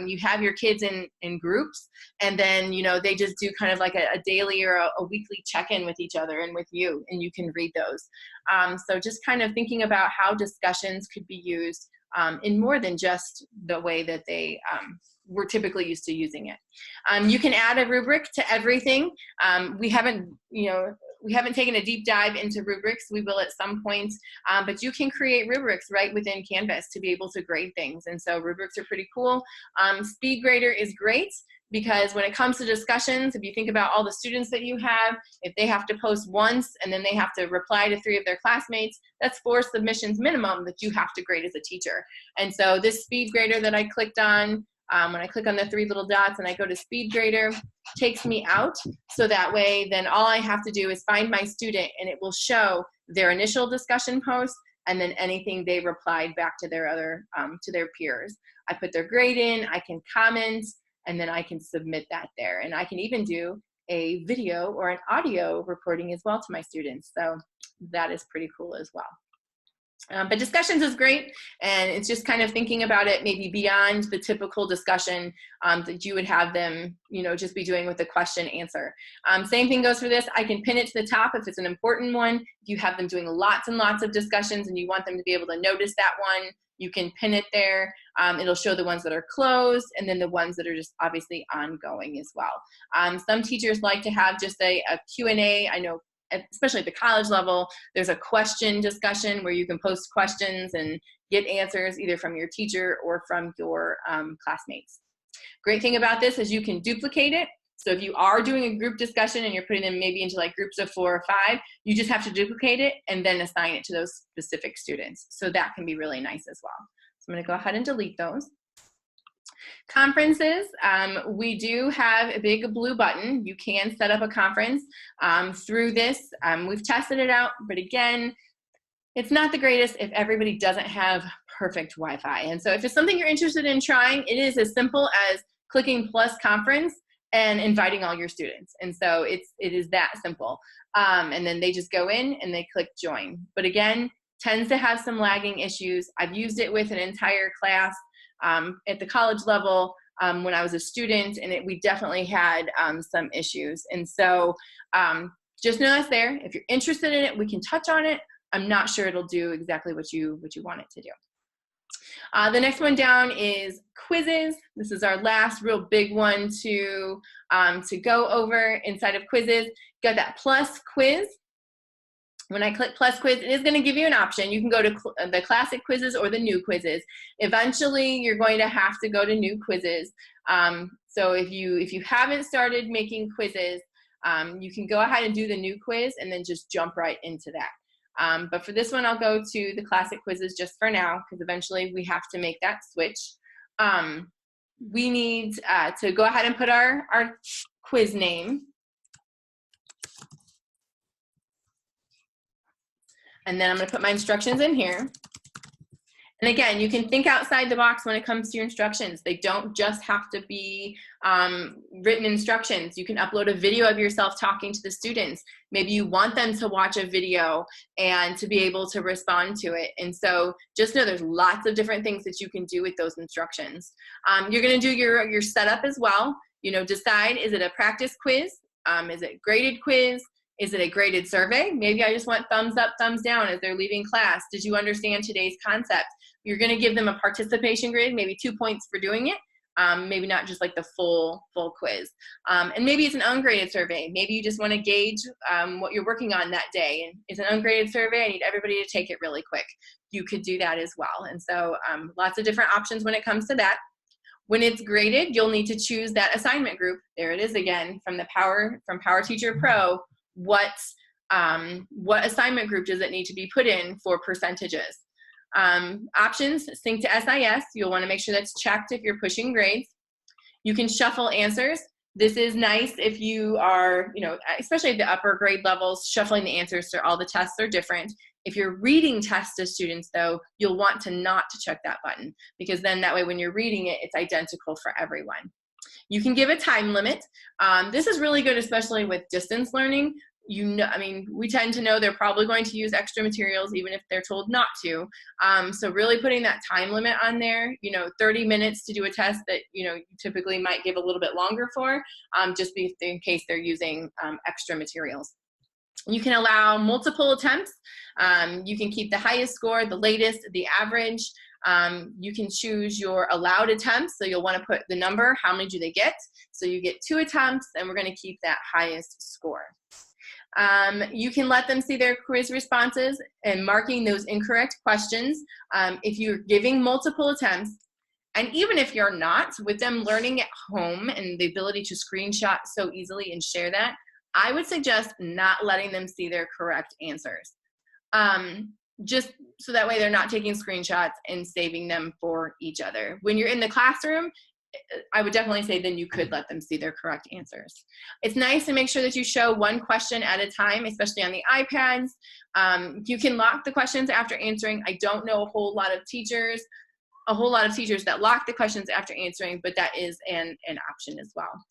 You have your kids in groups, and then they just do kind of like a daily or a weekly check-in with each other and with you, and you can read those. So just kind of thinking about how discussions could be used in more than just the way that they we're typically used to using it. You can add a rubric to everything. We haven't taken a deep dive into rubrics. We will at some point, but you can create rubrics right within Canvas to be able to grade things. And so rubrics are pretty cool. Speed Grader is great because when it comes to discussions, if you think about all the students that you have, if they have to post once and then they have to reply to 3 of their classmates, that's 4 submissions minimum that you have to grade as a teacher. And so this Speed Grader that I clicked on, when I click on the 3 little dots and I go to Speed Grader, takes me out. So that way, then all I have to do is find my student, and it will show their initial discussion post and then anything they replied back to their other, to their peers. I put their grade in, I can comment, and then I can submit that there. And I can even do a video or an audio recording as well to my students. So that is pretty cool as well. But discussions is great, and it's just kind of thinking about it maybe beyond the typical discussion that you would have them, just be doing with the question answer. Same thing goes for this. I can pin it to the top if it's an important one. If you have them doing lots and lots of discussions and you want them to be able to notice that one, you can pin it there. It'll show the ones that are closed and then the ones that are just obviously ongoing as well. Some teachers like to have just a Q&A. I know especially at the college level, there's a question discussion where you can post questions and get answers either from your teacher or from your classmates. Great thing about this is you can duplicate it. So if you are doing a group discussion and you're putting them maybe into like groups of 4 or 5, you just have to duplicate it and then assign it to those specific students. So that can be really nice as well. So I'm going to go ahead and delete those. Conferences, we do have a big blue button. You can set up a conference through this. We've tested it out, but again, it's not the greatest if everybody doesn't have perfect Wi-Fi. And so if it's something you're interested in trying, it is as simple as clicking plus conference and inviting all your students. And so it is that simple. And then they just go in and they click join. But again, tends to have some lagging issues. I've used it with an entire class at the college level when I was a student, and we definitely had some issues. And so just know that's there. If you're interested in it, we can touch on it. I'm not sure it'll do exactly what you want it to do. The next one down is quizzes. This is our last real big one to go over inside of quizzes. Got that plus quiz. When I click plus quiz, it is going to give you an option. You can go to the classic quizzes or the new quizzes. Eventually, you're going to have to go to new quizzes. So if you haven't started making quizzes, you can go ahead and do the new quiz and then just jump right into that. But for this one, I'll go to the classic quizzes just for now, because eventually we have to make that switch. We need to go ahead and put our quiz name. And then I'm going to put my instructions in here. And again, you can think outside the box when it comes to your instructions. They don't just have to be written instructions. You can upload a video of yourself talking to the students. Maybe you want them to watch a video and to be able to respond to it. And so just know there's lots of different things that you can do with those instructions. You're going to do your setup as well. You know, decide, is it a practice quiz? Is it a graded quiz? Is it a graded survey? Maybe I just want thumbs up, thumbs down as they're leaving class. Did you understand today's concept? You're going to give them a participation grade, maybe 2 points for doing it. Maybe not just like the full quiz. And maybe it's an ungraded survey. Maybe you just want to gauge what you're working on that day. And it's an ungraded survey. I need everybody to take it really quick. You could do that as well. And so lots of different options when it comes to that. When it's graded, you'll need to choose that assignment group. There it is again from Power Teacher Pro. What assignment group does it need to be put in for percentages? Options, sync to SIS. You'll want to make sure that's checked if you're pushing grades. You can shuffle answers. This is nice if you are, especially at the upper grade levels, shuffling the answers so all the tests are different. If you're reading tests to students, though, you'll want to not to check that button, because then that way when you're reading it, it's identical for everyone. You can give a time limit. This is really good, especially with distance learning. We tend to know they're probably going to use extra materials even if they're told not to. So really putting that time limit on there, 30 minutes to do a test that, you typically might give a little bit longer for, just in case they're using extra materials. You can allow multiple attempts. You can keep the highest score, the latest, the average. You can choose your allowed attempts. So you'll want to put the number, how many do they get? So you get 2 attempts, and we're going to keep that highest score. You can let them see their quiz responses and marking those incorrect questions. If you're giving multiple attempts, and even if you're not, with them learning at home and the ability to screenshot so easily and share that, I would suggest not letting them see their correct answers. Just so that way they're not taking screenshots and saving them for each other. When you're in the classroom, I would definitely say then you could let them see their correct answers. It's nice to make sure that you show one question at a time, especially on the iPads. You can lock the questions after answering. I don't know a whole lot of teachers that lock the questions after answering, but that is an option as well.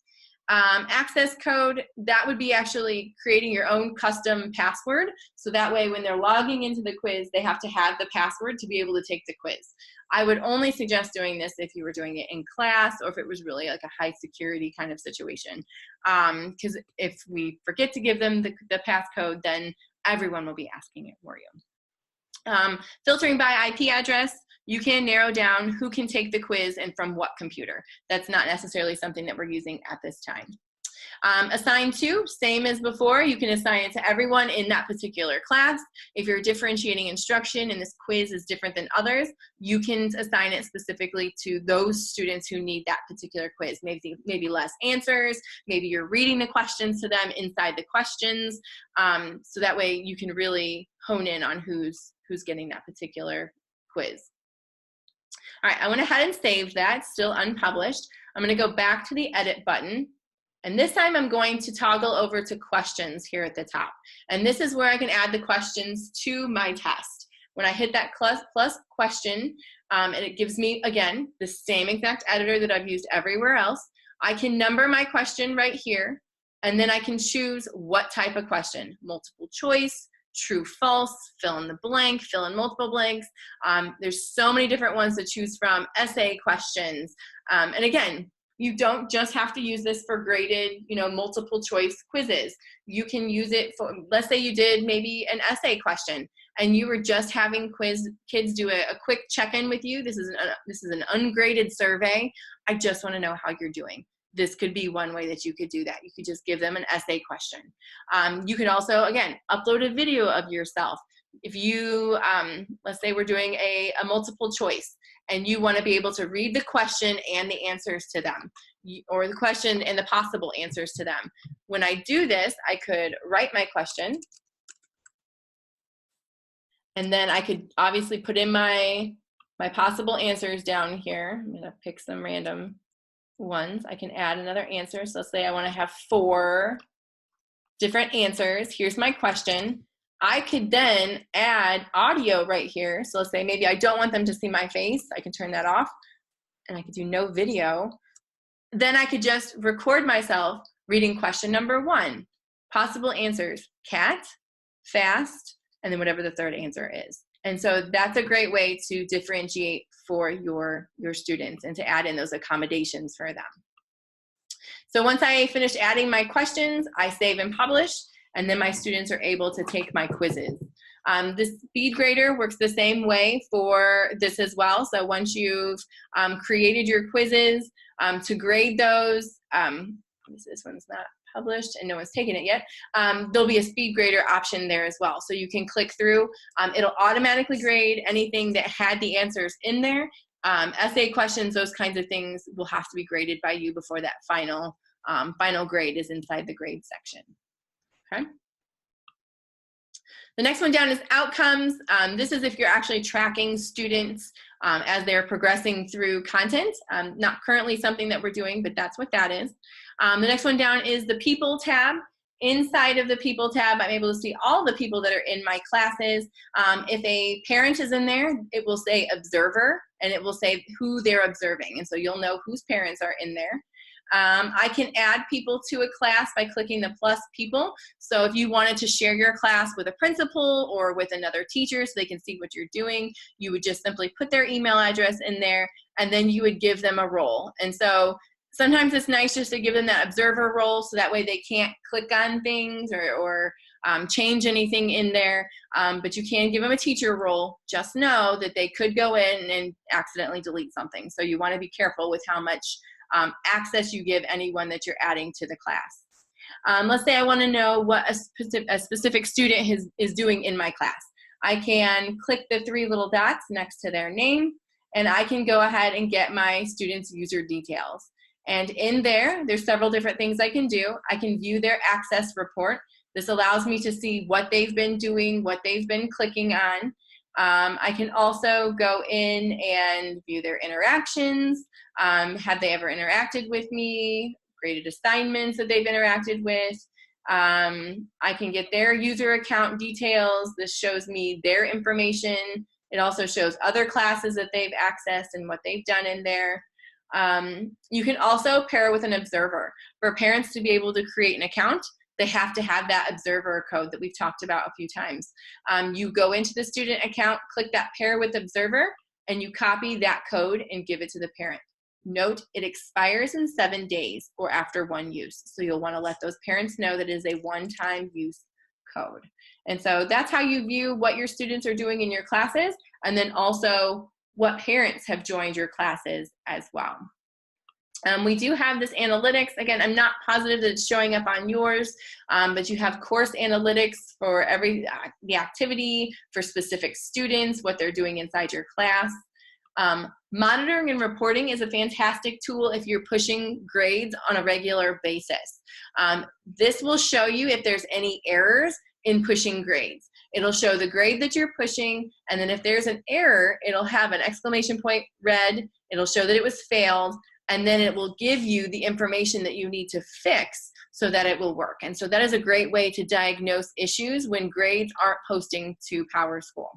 Access code, that would be actually creating your own custom password. So that way when they're logging into the quiz, they have to have the password to be able to take the quiz. I would only suggest doing this if you were doing it in class or if it was really like a high security kind of situation. Because if we forget to give them the passcode, then everyone will be asking it for you. Filtering by IP address, you can narrow down who can take the quiz and from what computer. That's not necessarily something that we're using at this time. Assign to, same as before. You can assign it to everyone in that particular class. If you're differentiating instruction and this quiz is different than others, you can assign it specifically to those students who need that particular quiz. Maybe less answers, maybe you're reading the questions to them inside the questions, so that way you can really hone in on who's getting that particular quiz. All right, I went ahead and saved that, still unpublished. I'm gonna go back to the edit button, and this time I'm going to toggle over to questions here at the top. And this is where I can add the questions to my test. When I hit that plus question, and it gives me, again, the same exact editor that I've used everywhere else, I can number my question right here, and then I can choose what type of question: multiple choice, true, false, fill in the blank, fill in multiple blanks. There's so many different ones to choose from, essay questions. And again, you don't just have to use this for graded, multiple choice quizzes. You can use it for, let's say you did maybe an essay question and you were just having kids do a quick check-in with you. This is an ungraded survey. I just want to know how you're doing. This could be one way that you could do that. You could just give them an essay question. You could also, again, upload a video of yourself. If you, let's say we're doing a multiple choice and you want to be able to read the question and the answers to them, or the question and the possible answers to them. When I do this, I could write my question, and then I could obviously put in my possible answers down here. I'm gonna pick some random ones. I can add another answer. So let's say I want to have 4 different answers. Here's my question. I could then add audio right here. So let's say maybe I don't want them to see my face. I can turn that off, and I could do no video. Then I could just record myself reading question number 1. Possible answers: cat, fast, and then whatever the third answer is. And so that's a great way to differentiate for your students and to add in those accommodations for them. So once I finish adding my questions, I save and publish, and then my students are able to take my quizzes. This speed grader works the same way for this as well. So once you've created your quizzes, to grade those, this one's not published and no one's taken it yet, there'll be a speed grader option there as well. So you can click through, it'll automatically grade anything that had the answers in there. Essay questions, those kinds of things will have to be graded by you before that final grade is inside the grade section. Okay. The next one down is outcomes. This is if you're actually tracking students as they're progressing through content. Not currently something that we're doing, but that's what that is. The next one down is the people tab. Inside of the people tab, I'm able to see all the people that are in my classes. If a parent is in there, it will say observer, and it will say who they're observing. And so you'll know whose parents are in there. I can add people to a class by clicking the plus people. So if you wanted to share your class with a principal or with another teacher so they can see what you're doing, you would just simply put their email address in there, and then you would give them a role. And so sometimes it's nice just to give them that observer role so that way they can't click on things or change anything in there, but you can give them a teacher role. Just know that they could go in and accidentally delete something. So you want to be careful with how much access you give anyone that you're adding to the class. Let's say I want to know what a specific student is doing in my class. I can click the 3 little dots next to their name, and I can go ahead and get my student's user details. And in there's several different things I can do. I can view their access report. This allows me to see what they've been doing, what they've been clicking on. I can also go in and view their interactions. Have they ever interacted with me? Graded assignments that they've interacted with. I can get their user account details. This shows me their information. It also shows other classes that they've accessed and what they've done in there. You can also pair with an observer. For parents to be able to create an account, they have to have that observer code that we've talked about a few times. You go into the student account, click that pair with observer, and you copy that code and give it to the parent. Note, it expires in 7 days or after 1 use. So you'll want to let those parents know that it is a one-time use code. And so that's how you view what your students are doing in your classes, and then also what parents have joined your classes as well. We do have this analytics. Again, I'm not positive that it's showing up on yours, but you have course analytics for every the activity, for specific students, what they're doing inside your class. Monitoring and reporting is a fantastic tool if you're pushing grades on a regular basis. This will show you if there's any errors in pushing grades. It'll show the grade that you're pushing, and then if there's an error, it'll have an exclamation point red. It'll show that it was failed, and then it will give you the information that you need to fix so that it will work. And so that is a great way to diagnose issues when grades aren't posting to PowerSchool.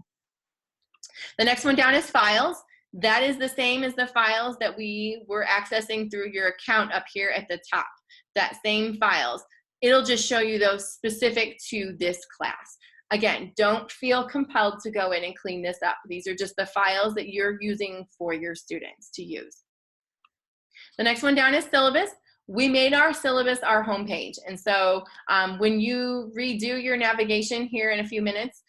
The next one down is files. That is the same as the files that we were accessing through your account up here at the top. That same files. It'll just show you those specific to this class. Again, don't feel compelled to go in and clean this up. These are just the files that you're using for your students to use. The next one down is syllabus. We made our syllabus our homepage. And so when you redo your navigation here in a few minutes,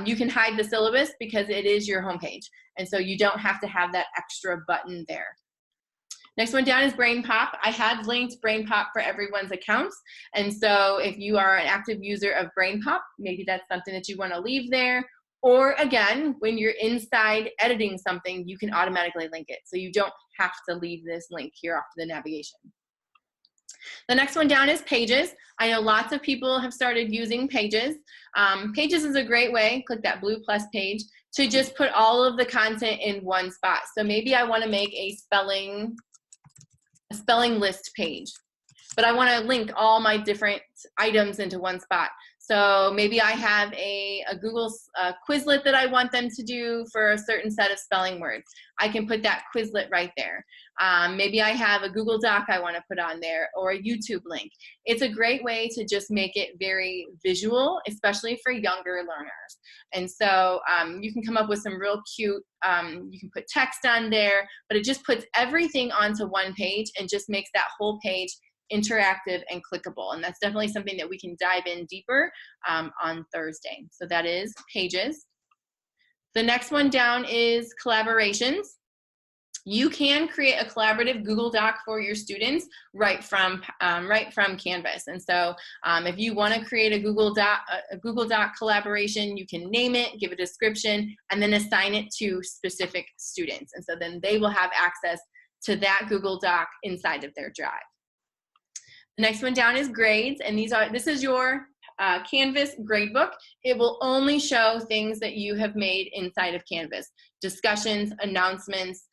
you can hide the syllabus because it is your homepage. And so you don't have to have that extra button there. Next one down is Brain Pop. I had linked Brain Pop for everyone's accounts. And so if you are an active user of Brain Pop, maybe that's something that you want to leave there. Or again, when you're inside editing something, you can automatically link it. So you don't have to leave this link here off to the navigation. The next one down is Pages. I know lots of people have started using Pages. Pages is a great way, click that blue plus page, to just put all of the content in one spot. So maybe I want to make a spelling list page, but I want to link all my different items into one spot. So maybe I have a Google Quizlet that I want them to do for a certain set of spelling words. I can put that Quizlet right there. Maybe I have a Google Doc I want to put on there, or a YouTube link. It's a great way to just make it very visual, especially for younger learners. And so you can come up with some real cute, you can put text on there, but it just puts everything onto one page and just makes that whole page interactive and clickable. And that's definitely something that we can dive in deeper on Thursday. So that is Pages. The next one down is collaborations. You can create a collaborative Google Doc for your students right from Canvas. And so if you want to create a Google Doc collaboration, you can name it, give a description, and then assign it to specific students. And so then they will have access to that Google Doc inside of their drive. The next one down is grades, and this is your Canvas gradebook. It will only show things that you have made inside of Canvas: discussions, announcements,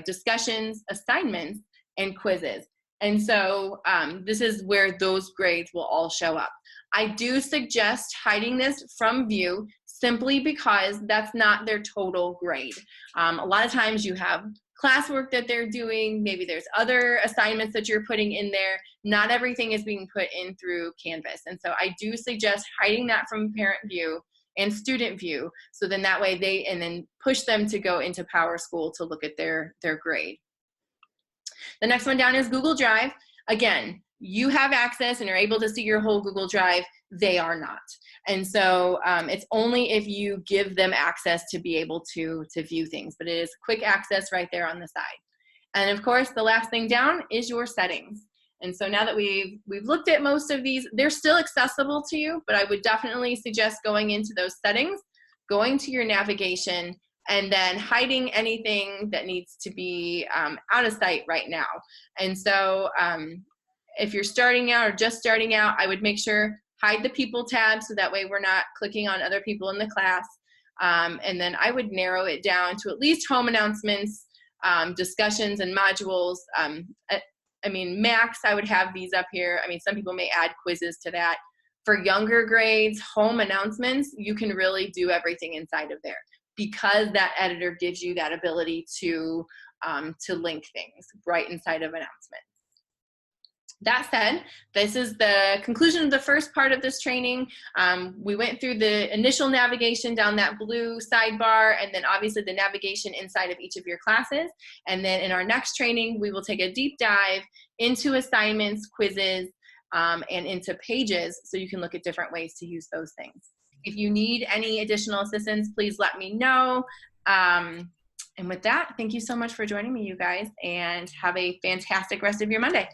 discussions, assignments, and quizzes. And so this is where those grades will all show up. I do suggest hiding this from view simply because that's not their total grade. A lot of times you have classwork that they're doing, maybe there's other assignments that you're putting in there. Not everything is being put in through Canvas. And so I do suggest hiding that from parent view and student view, so then that way then push them to go into PowerSchool to look at their grade. The next one down is Google Drive. Again, you have access and are able to see your whole Google Drive. They are not. And so it's only if you give them access to be able to view things, but it is quick access right there on the side. And of course, the last thing down is your settings. And so now that we've looked at most of these, they're still accessible to you, but I would definitely suggest going into those settings, going to your navigation, and then hiding anything that needs to be out of sight right now. And so if you're starting out or just starting out, I would make sure hide the people tab so that way we're not clicking on other people in the class. And then I would narrow it down to at least home announcements, discussions, and modules. I mean, max, I would have these up here. I mean, some people may add quizzes to that. For younger grades, home announcements, you can really do everything inside of there because that editor gives you that ability to link things right inside of announcements. That said, this is the conclusion of the first part of this training. We went through the initial navigation down that blue sidebar, and then obviously the navigation inside of each of your classes. And then in our next training, we will take a deep dive into assignments, quizzes, and into Pages, so you can look at different ways to use those things. If you need any additional assistance, please let me know. And with that, thank you so much for joining me, you guys, and have a fantastic rest of your Monday.